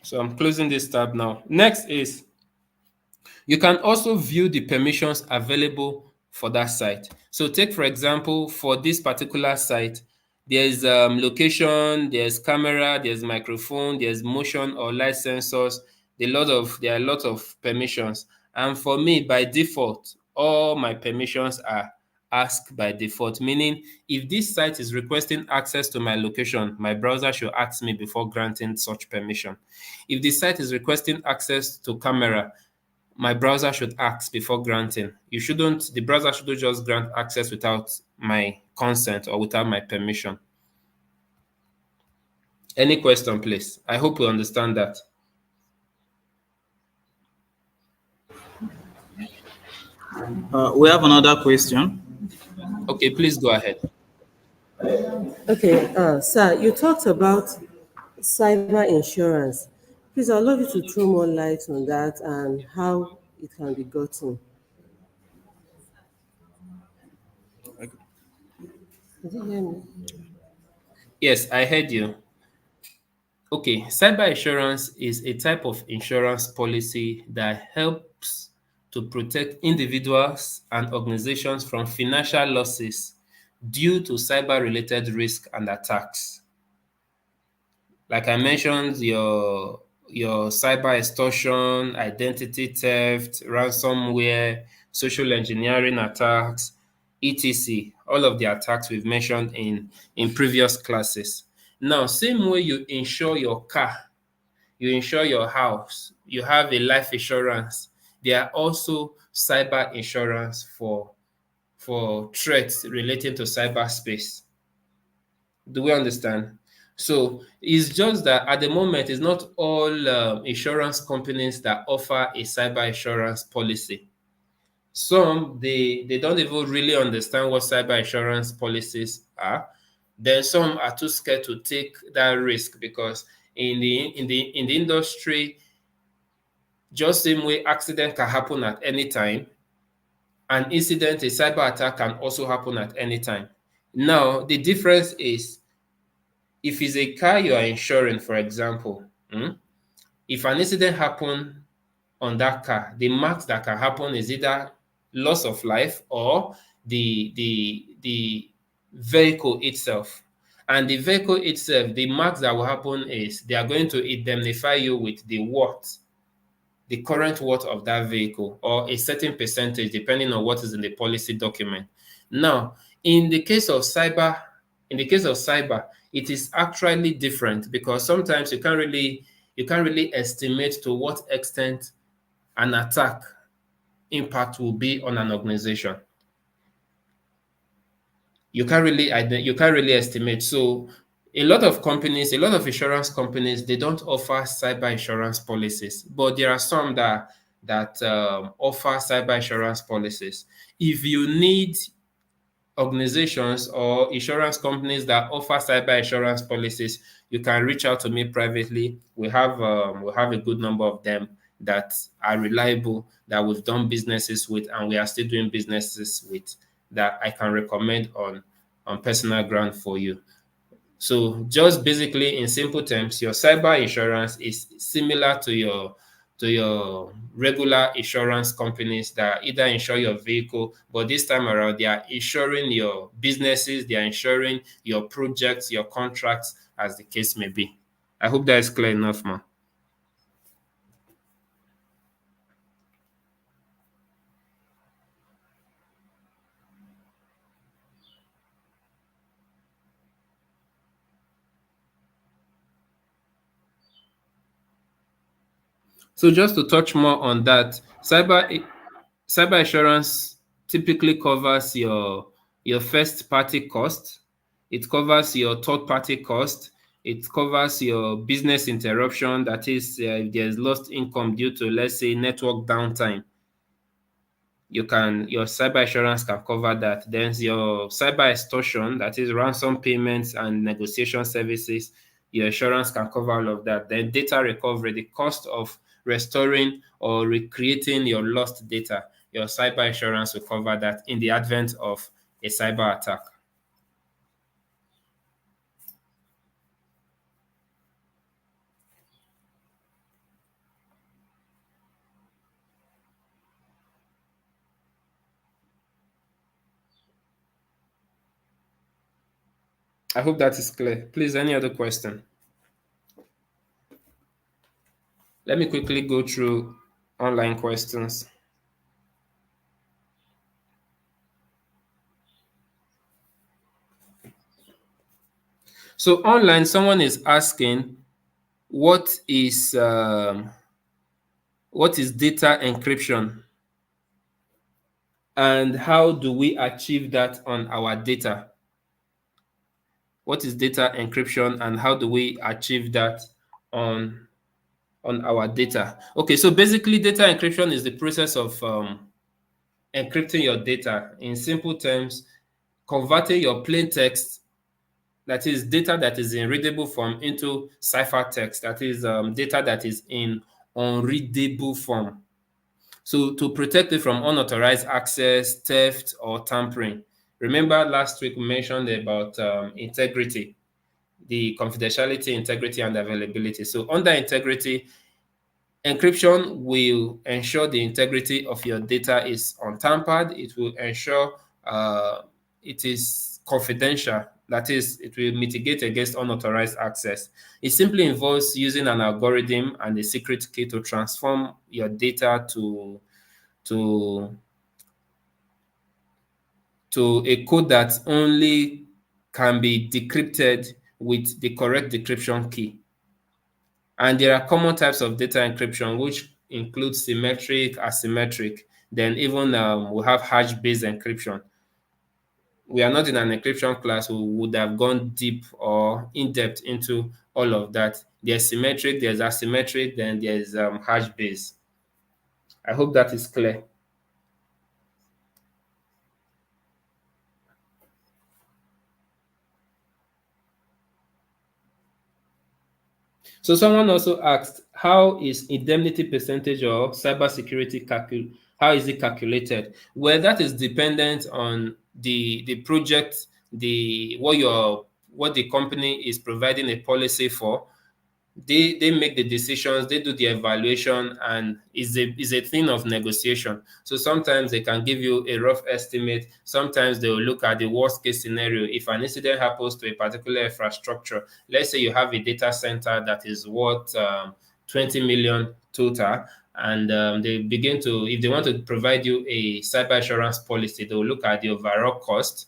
Speaker 2: So I'm closing this tab now. Next is you can also view the permissions available for that site. So take, for example, for this particular site, there's location, there's camera, there's microphone, there's motion or light sensors. There are a lot of permissions. And for me, by default, all my permissions are asked by default, meaning if this site is requesting access to my location, my browser should ask me before granting such permission. If the site is requesting access to camera, my browser should ask before granting. The browser shouldn't just grant access without my consent or without my permission. Any question, please? I hope you understand that.
Speaker 1: We have another question.
Speaker 2: Okay, please go ahead.
Speaker 4: Okay, sir, you talked about cyber insurance. Please, I'd love you to throw more light on that and how it can be gotten. Did you hear me?
Speaker 2: Yes, I heard you. Okay, cyber insurance is a type of insurance policy that helps to protect individuals and organizations from financial losses due to cyber-related risk and attacks. Like I mentioned, your cyber extortion, identity theft, ransomware, social engineering attacks, etc. All of the attacks we've mentioned in previous classes. Now, same way you insure your car, you insure your house, you have a life insurance. There are also cyber insurance for threats relating to cyberspace. Do we understand? So it's just that at the moment, it's not all insurance companies that offer a cyber insurance policy. Some they don't even really understand what cyber insurance policies are. Then some are too scared to take that risk because in the industry, just same way accident can happen at any time, an incident, a cyber attack can also happen at any time. Now the difference is if it's a car you are insuring, for example, if an incident happen on that car, the max that can happen is either loss of life or the vehicle itself. And the vehicle itself, the max that will happen is they are going to indemnify you with the current worth of that vehicle or a certain percentage depending on what is in the policy document. Now, in the case of cyber, it is actually different because sometimes you can't really You can't really estimate to what extent an attack impact will be on an organization. You can't really estimate. So a lot of companies, a lot of insurance companies, they don't offer cyber insurance policies, but there are some that offer cyber insurance policies. If you need organizations or insurance companies that offer cyber insurance policies, you can reach out to me privately. We have a good number of them that are reliable, that we've done businesses with, and we are still doing businesses with, that I can recommend on personal ground for you. So just basically in simple terms, your cyber insurance is similar to your regular insurance companies that either insure your vehicle, but this time around they are insuring your businesses, they are insuring your projects, your contracts, as the case may be. I hope that is clear enough, man. So just to touch more on that, cyber insurance typically covers your first party cost, it covers your third party cost, it covers your business interruption, that is, if there's lost income due to, let's say, network downtime, your cyber insurance can cover that. Then your cyber extortion, that is ransom payments and negotiation services, your insurance can cover all of that. Then data recovery, the cost of restoring or recreating your lost data, your cyber insurance will cover that in the advent of a cyber attack. I hope that is clear. Please, any other question? Let me quickly go through online questions. So online, someone is asking, what is data encryption, and how do we achieve that on our data? What is data encryption, and how do we achieve that on our data? Okay, so basically data encryption is the process of encrypting your data. In simple terms, converting your plain text, that is data that is in readable form, into ciphertext, that is data that is in unreadable form. So to protect it from unauthorized access, theft, or tampering. Remember last week we mentioned about integrity, the confidentiality, integrity, and availability. So under integrity, encryption will ensure the integrity of your data is untampered. It will ensure it is confidential. That is, it will mitigate against unauthorized access. It simply involves using an algorithm and a secret key to transform your data to a code that only can be decrypted with the correct decryption key. And there are common types of data encryption, which include symmetric, asymmetric. Then even we have hash-based encryption. We are not in an encryption class who would have gone deep or in-depth into all of that. There's symmetric, there's asymmetric, then there's hash-based. I hope that is clear. So someone also asked, how is indemnity percentage or cybersecurity how is it calculated? Well, that is dependent on the project, what the company is providing a policy for. They make the decisions, they do the evaluation, and is a thing of negotiation. So sometimes they can give you a rough estimate. Sometimes they will look at the worst case scenario. If an incident happens to a particular infrastructure, let's say you have a data center that is worth 20 million total, and they begin to, if they want to provide you a cyber insurance policy, they will look at the overall cost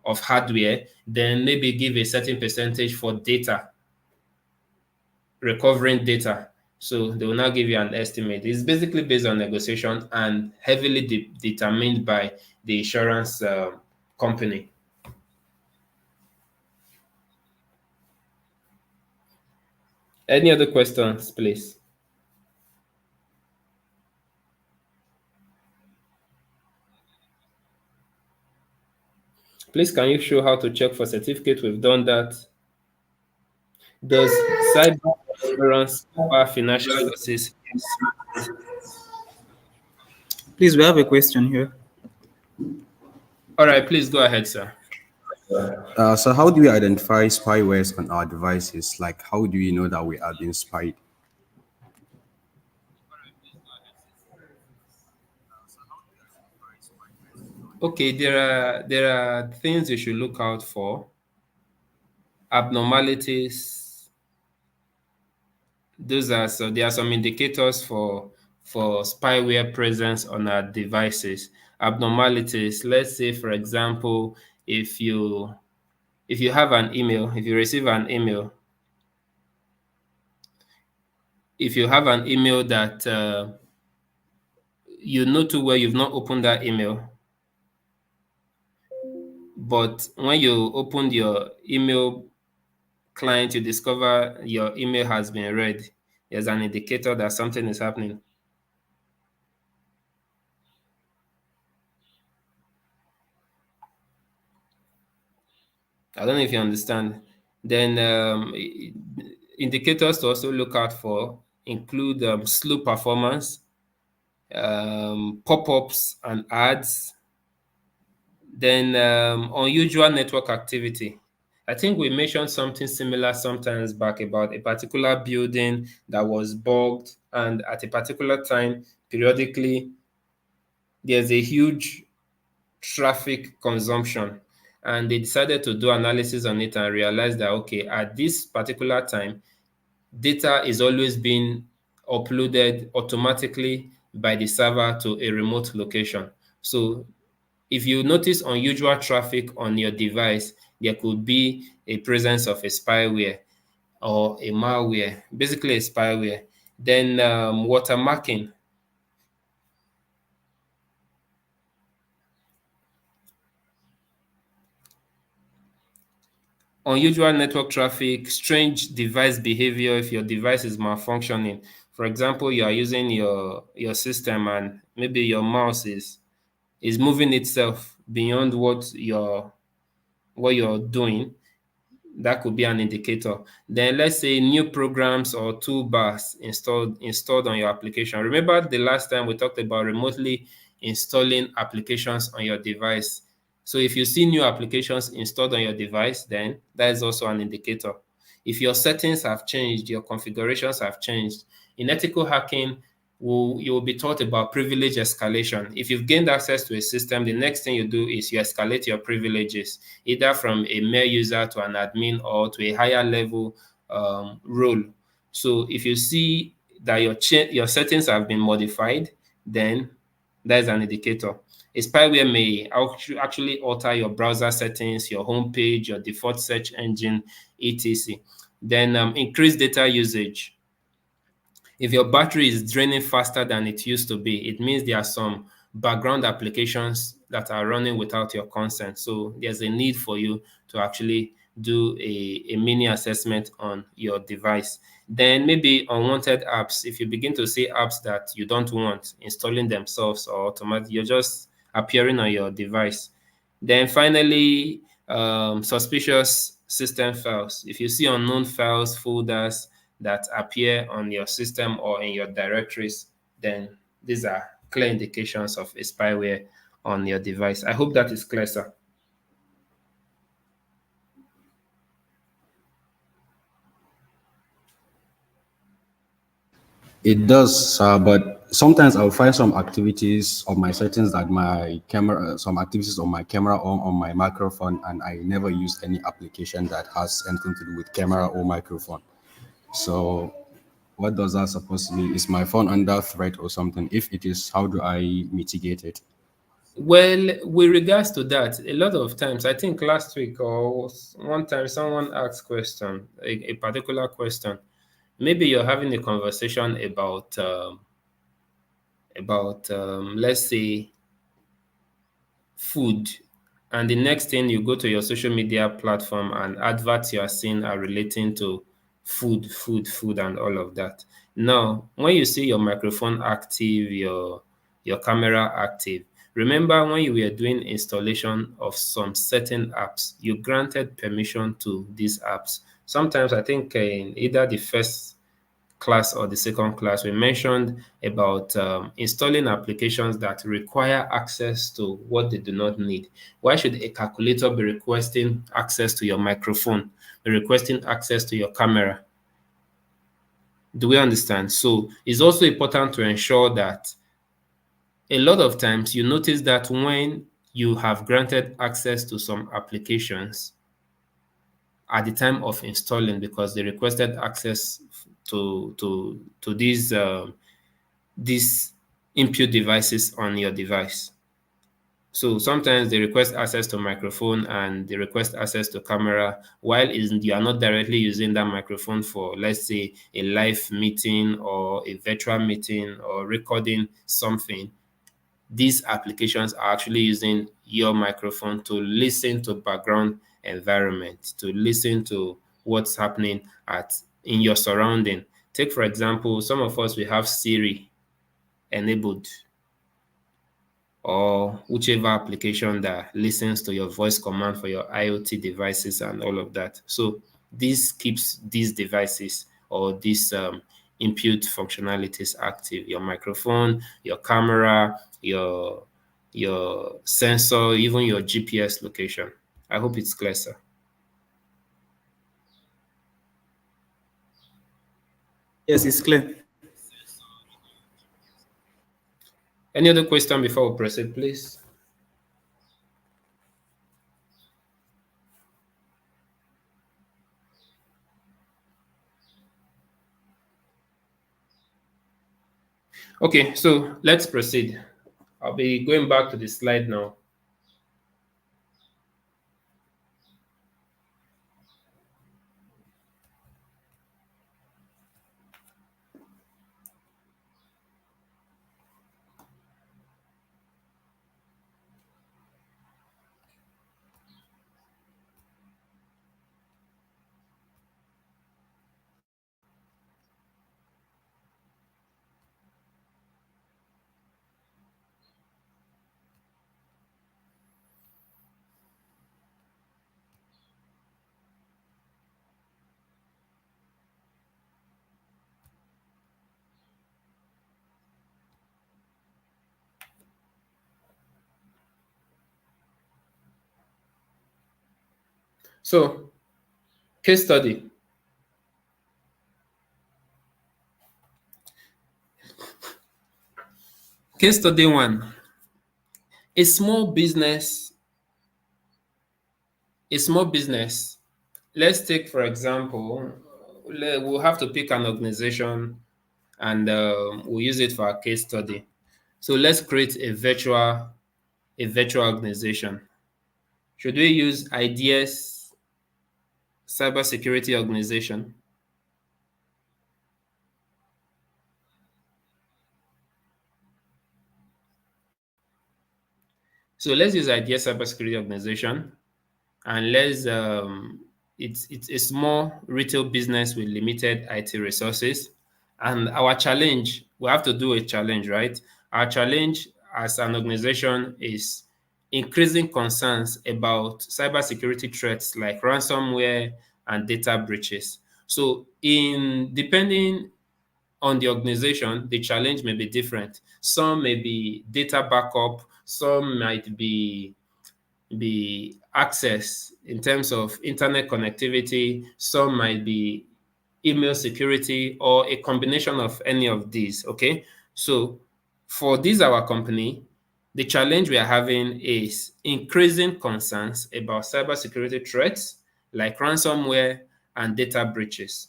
Speaker 2: of hardware, then maybe give a certain percentage for data. recovering data. So they will now give you an estimate. It's basically based on negotiation and heavily determined by the insurance company. Any other questions, please? Please, can you show how to check for certificate? We've done that. Does cyber insurance cover financial losses? Yes.
Speaker 1: Please, we have a question here.
Speaker 2: All right, please go ahead, sir.
Speaker 5: So how do we identify spywares on our devices? Like, how do we know that we are being spied?
Speaker 2: Okay, there are things you should look out for. Abnormalities. There are some indicators for spyware presence on our devices. Abnormalities. Let's say, for example, if you have an email, if you receive an email, if you have an email that you know too well you've not opened that email, but when you opened your email client, you discover your email has been read, there's an indicator that something is happening. I don't know if you understand. Then indicators to also look out for include slow performance, pop-ups and ads, then unusual network activity. I think we mentioned something similar sometimes back about a particular building that was bugged, and at a particular time, periodically, there's a huge traffic consumption. And they decided to do analysis on it and realize that, okay, at this particular time, data is always being uploaded automatically by the server to a remote location. So if you notice unusual traffic on your device, there could be a presence of a spyware or a malware, basically a spyware. Then watermarking. Unusual network traffic, strange device behavior if your device is malfunctioning. For example, you are using your system and maybe your mouse is moving itself beyond what you're doing. That could be an indicator. Then let's say new programs or toolbars installed on your application. Remember the last time we talked about remotely installing applications on your device. So if you see new applications installed on your device, then that is also an indicator. If your settings have changed, your configurations have changed. In ethical hacking, you will be taught about privilege escalation. If you've gained access to a system, the next thing you do is you escalate your privileges, either from a mere user to an admin or to a higher level role. So if you see that your settings have been modified, then that is an indicator. A spyware may actually alter your browser settings, your homepage, your default search engine, etc. Then increase data usage. If your battery is draining faster than it used to be, it means there are some background applications that are running without your consent. So there's a need for you to actually do a mini assessment on your device. Then maybe unwanted apps. If you begin to see apps that you don't want installing themselves or automatically, you're just appearing on your device. Then finally, suspicious system files. If you see unknown files, folders that appear on your system or in your directories, then these are clear indications of a spyware on your device. I hope that is clear, sir.
Speaker 5: It does, but sometimes I'll find some activities on my settings that my camera, some activities on my camera or on my microphone, and I never use any application that has anything to do with camera or microphone. So, what does that supposed to mean? Is my phone under threat or something? If it is, how do I mitigate it?
Speaker 2: Well, with regards to that, a lot of times, I think last week or one time, someone asked question, a particular question. maybe you're having a conversation about let's say food, and the next thing you go to your social media platform and adverts you are seeing are relating to food, and all of that. Now, when you see your microphone active, your camera active, remember when you were doing installation of some certain apps, you granted permission to these apps. Sometimes I think in either the first class or the second class, we mentioned about installing applications that require access to what they do not need. Why should a calculator be requesting access to your microphone, be requesting access to your camera? Do we understand? So it's also important to ensure that a lot of times you notice that when you have granted access to some applications at the time of installing because they requested access to these input devices on your device. So sometimes they request access to microphone and they request access to camera while you are not directly using that microphone for, let's say, a live meeting or a virtual meeting or recording something. These applications are actually using your microphone to listen to background environment, to listen to what's happening in your surrounding. Take, for example, some of us, we have Siri enabled or whichever application that listens to your voice command for your IoT devices and all of that. So this keeps these devices or these input functionalities active. Your microphone, your camera, your sensor, even your GPS location. I hope it's clear, sir.
Speaker 1: Yes, it's clear.
Speaker 2: Any other question before we proceed, please? Okay, so let's proceed. I'll be going back to the slide now. So, case study. Case study one. A small business, let's take, for example, we'll have to pick an organization and we'll use it for our case study. So let's create a virtual organization. Should we use ideas cybersecurity organization? So let's use ideas cybersecurity organization, and it's a small retail business with limited IT resources. And our challenge, we have to do a challenge, right? Our challenge as an organization is increasing concerns about cybersecurity threats like ransomware and data breaches. So in depending on the organization, the challenge may be different. Some may be data backup, some might be access in terms of internet connectivity, some might be email security, or a combination of any of these. Okay. So for this, our company, the challenge we are having is increasing concerns about cybersecurity threats like ransomware and data breaches.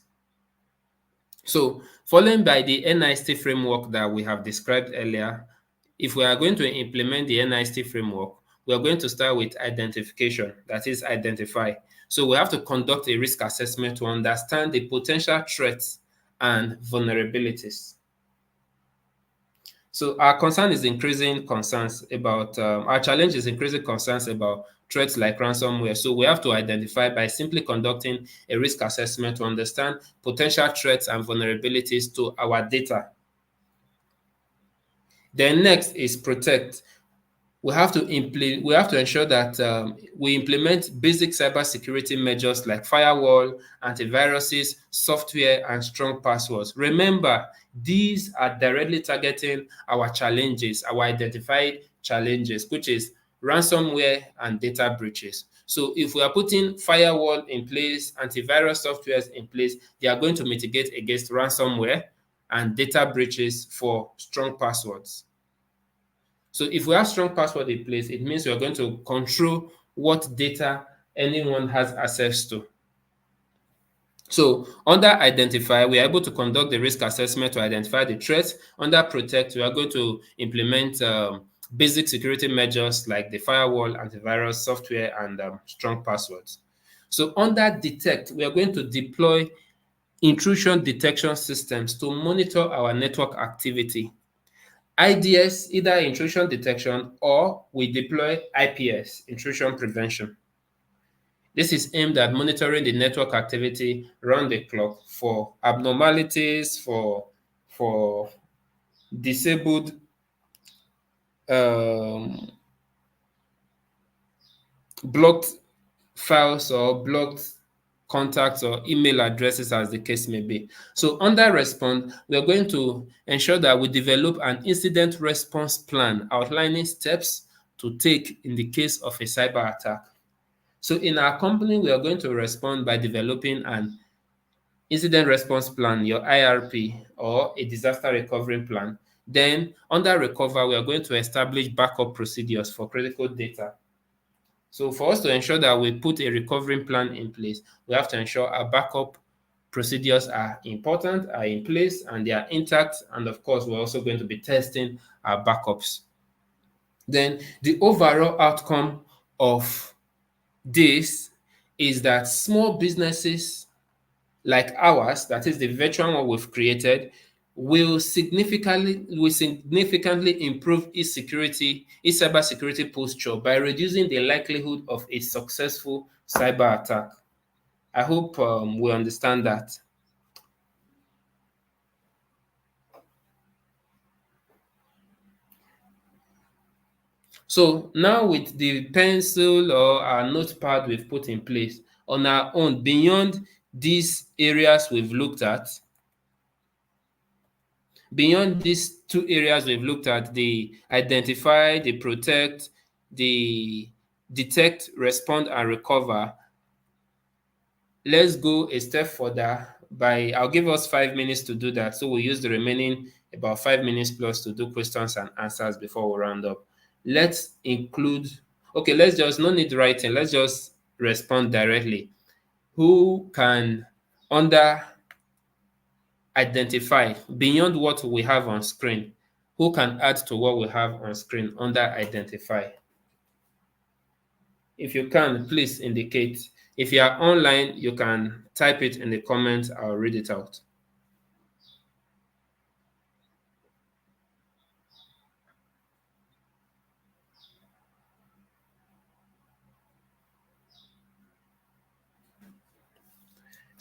Speaker 2: So following by the NIST framework that we have described earlier, if we are going to implement the NIST framework, we are going to start with identification, that is identify. So we have to conduct a risk assessment to understand the potential threats and vulnerabilities. So our concern is increasing concerns about, our challenge is increasing concerns about threats like ransomware. So we have to identify by simply conducting a risk assessment to understand potential threats and vulnerabilities to our data. Then next is protect. We have to ensure that we implement basic cybersecurity measures like firewall, antiviruses, software, and strong passwords. Remember, these are directly targeting our challenges, our identified challenges, which is ransomware and data breaches. So if we are putting firewall in place, antivirus softwares in place, they are going to mitigate against ransomware and data breaches for strong passwords. So if we have strong password in place, it means we are going to control what data anyone has access to. So under identify, we are able to conduct the risk assessment to identify the threats. Under protect, we are going to implement basic security measures like the firewall, antivirus, software, and strong passwords. So under detect, we are going to deploy intrusion detection systems to monitor our network activity. IDS, either intrusion detection, or we deploy IPS, intrusion prevention. This is aimed at monitoring the network activity round the clock for abnormalities, for disabled um, blocked files or blocked contacts or email addresses, as the case may be. So under response, we are going to ensure that we develop an incident response plan outlining steps to take in the case of a cyber attack. So in our company, we are going to respond by developing an incident response plan, your IRP, or a disaster recovery plan. Then under recover, we are going to establish backup procedures for critical data. So for us to ensure that we put a recovery plan in place, we have to ensure our backup procedures are important, are in place, and they are intact. And of course, we're also going to be testing our backups. Then the overall outcome of this is that small businesses like ours, that is the virtual one we've created, will significantly improve its cybersecurity posture by reducing the likelihood of a successful cyber attack. I hope we understand that. So now with the pencil or our notepad we've put in place on our own, beyond these areas we've looked at, beyond these two areas we've looked at, the identify, the protect, the detect, respond, and recover, let's go a step further by, I'll give us 5 minutes to do that. So we'll use the remaining about 5 minutes plus to do questions and answers before we round up. Let's include, okay, let's just, no need writing, let's just respond directly. Who can, under identify, beyond what we have on screen, who can add to what we have on screen under identify? If you can, please indicate. If you are online, you can type it in the comments. I'll read it out.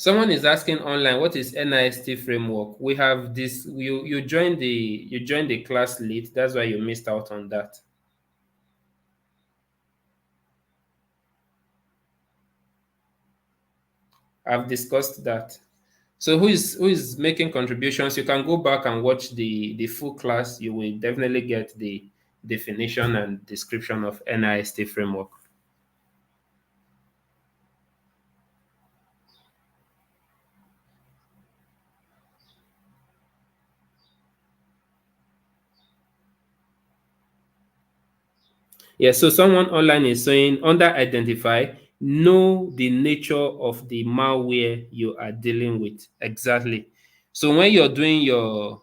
Speaker 2: Someone is asking online, what is NIST framework? We have this, you joined the class late, that's why you missed out on that. I've discussed that. So who is making contributions? You can go back and watch the full class. You will definitely get the definition and description of NIST framework. Yeah, so someone online is saying under identify, know the nature of the malware you are dealing with. Exactly. So when you're doing your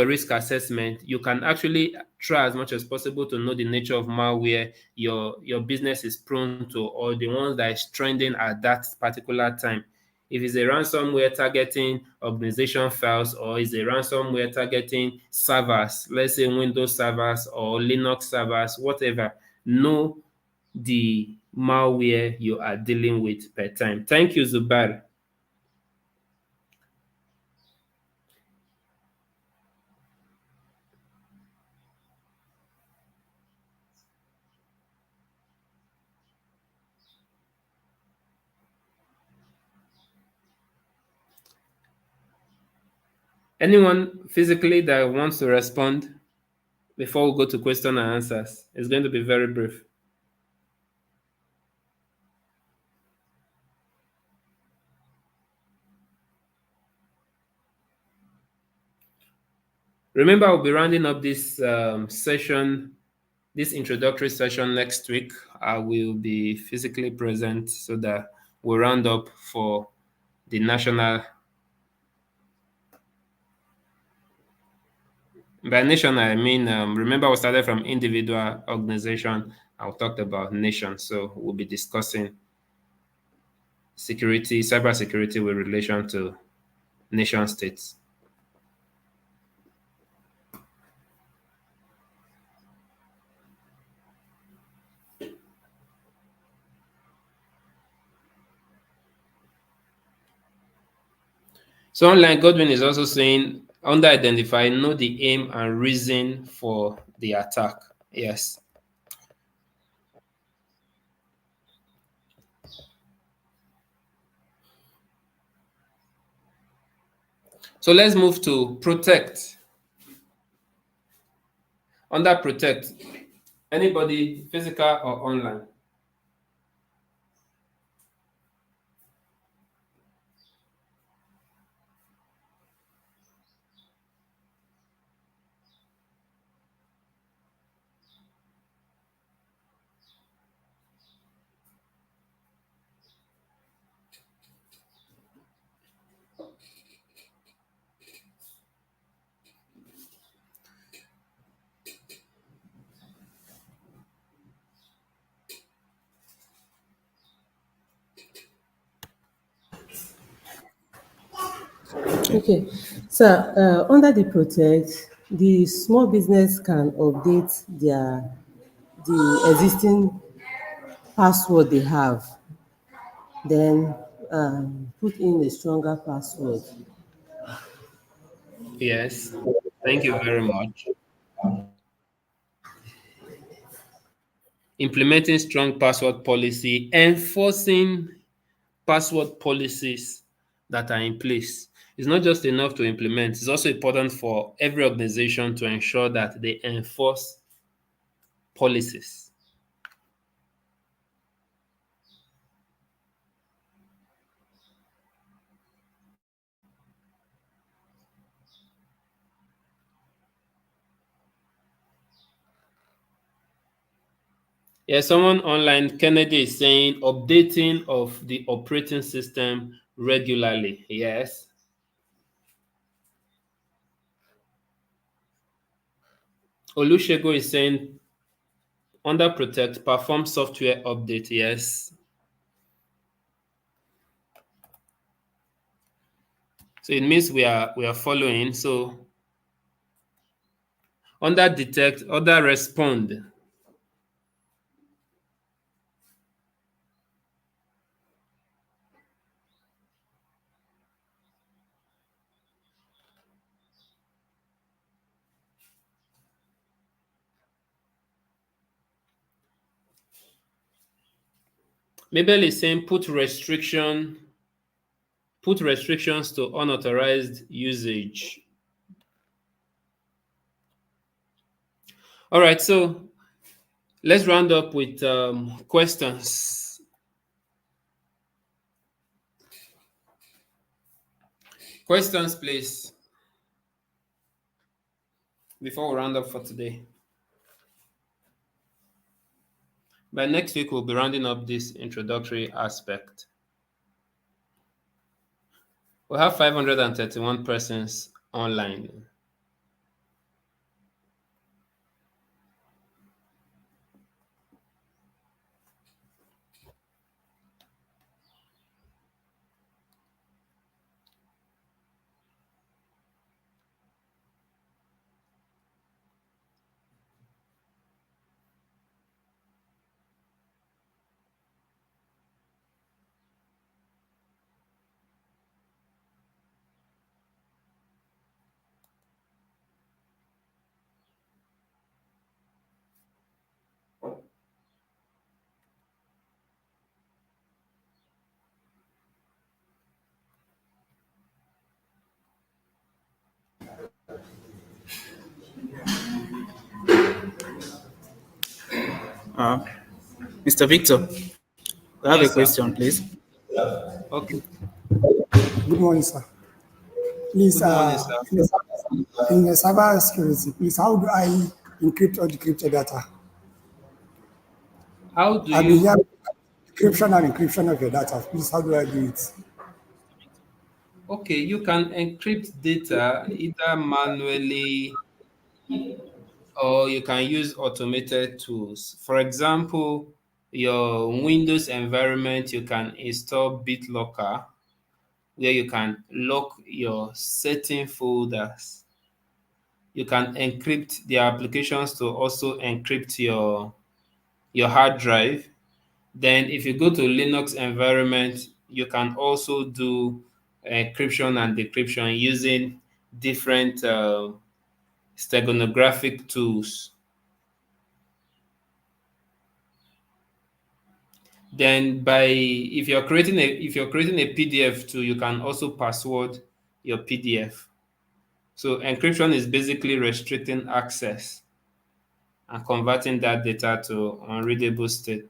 Speaker 2: risk assessment, you can actually try as much as possible to know the nature of malware your business is prone to, or the ones that is trending at that particular time. If it's a ransomware targeting organization files, or is a ransomware targeting servers, let's say Windows servers or Linux servers, whatever, know the malware you are dealing with per time. Thank you, Zubair. Anyone physically that wants to respond before we go to question and answers? It's going to be very brief. Remember, I'll be rounding up this session, this introductory session next week. I will be physically present so that we'll round up for the national. By nation, I mean, remember we started from individual, organization, and we talked about nation. So we'll be discussing security, cyber security with relation to nation states. So online, Godwin is also saying, under identify, know the aim and reason for the attack. Yes. So let's move to protect. Under protect, anybody physical or online?
Speaker 4: Okay, so under the protect, the small business can update the existing password they have, then put in a stronger password.
Speaker 2: Yes. Thank you very much. Implementing strong password policy, enforcing password policies that are in place. It's not just enough to implement, it's also important for every organization to ensure that they enforce policies. Yeah, someone online, Kennedy, is saying updating of the operating system regularly. Yes. Olushego is saying under protect, perform software update. Yes. So it means we are following. So under detect, under respond. Mabel is saying put restrictions to unauthorized usage. All right, so let's round up with questions. Questions, please, before we round up for today. By next week, we'll be rounding up this introductory aspect. We have 531 persons online.
Speaker 1: Uh, Mr. Victor, I have a
Speaker 2: Yes, sir.
Speaker 1: question, please.
Speaker 2: Okay.
Speaker 6: Good morning, sir. Please,
Speaker 2: Good morning, sir.
Speaker 6: in the cyber security, please, how do I encrypt or decrypt the data?
Speaker 2: How do
Speaker 6: I've been
Speaker 2: you?
Speaker 6: hearing encryption and encryption of your data. Please, how do I do it?
Speaker 2: Okay, you can encrypt data either manually or you can use automated tools. For example, your Windows environment, you can install BitLocker where you can lock your setting folders. You can encrypt the applications to also encrypt your hard drive. Then if you go to Linux environment, you can also do encryption and decryption using different steganographic tools. Then by if you're creating a PDF too, you can also password your PDF. So encryption is basically restricting access and converting that data to unreadable state.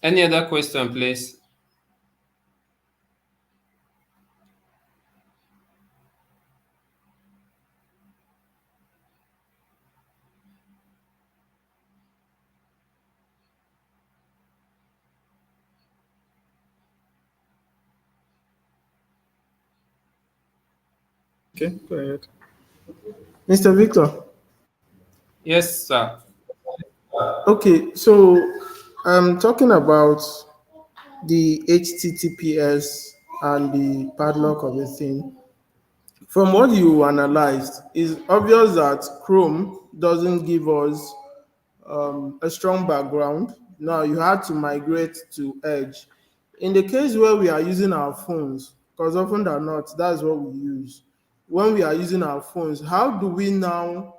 Speaker 2: Any other question, please?
Speaker 7: Okay, go ahead. Mr. Victor.
Speaker 2: Yes, sir.
Speaker 7: Okay, so I'm talking about the HTTPS and the padlock of the thing. From what you analyzed, it's obvious that Chrome doesn't give us a strong background. Now you had to migrate to Edge. In the case where we are using our phones, because often than not, that's what we use. When we are using our phones, how do we now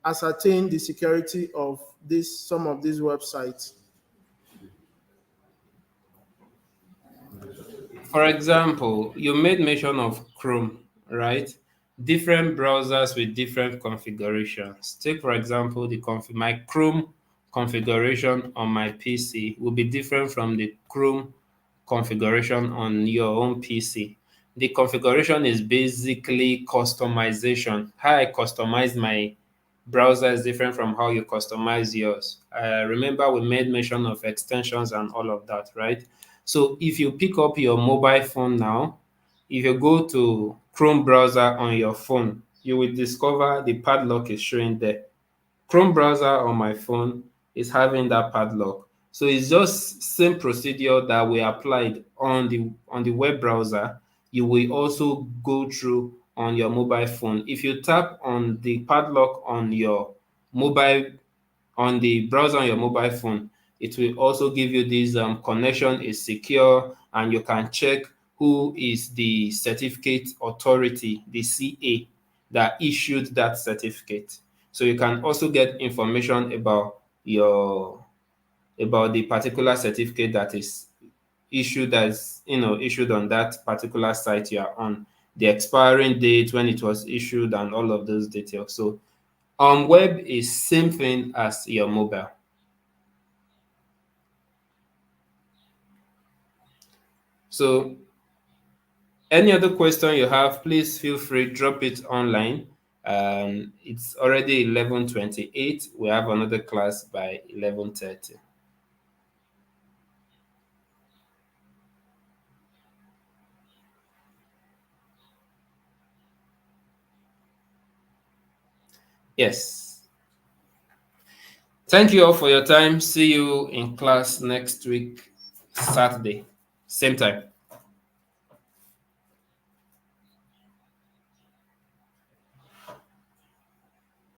Speaker 7: ascertain the security of some of these websites?
Speaker 2: For example, you made mention of Chrome, right? Different browsers with different configurations. Take, for example, my Chrome configuration on my PC will be different from the Chrome configuration on your own PC. The configuration is basically customization. How I customize my browser is different from how you customize yours. Remember, we made mention of extensions and all of that, right? So if you pick up your mobile phone now, if you go to Chrome browser on your phone, you will discover the padlock is showing there. Chrome browser on my phone is having that padlock. So it's just same procedure that we applied on the web browser. You will also go through on your mobile phone. If you tap on the padlock on your mobile on the browser on your mobile phone, it will also give you this connection is secure, and you can check who is the certificate authority, the CA, that issued that certificate. So you can also get information about the particular certificate that is issued on that particular site you are on, the expiring date, when it was issued, and all of those details. So web is same thing as your mobile. So any other question you have, please feel free, drop it online. It's already 11:28. We have another class by 11:30. Yes. Thank you all for your time. See you in class next week, Saturday, same time.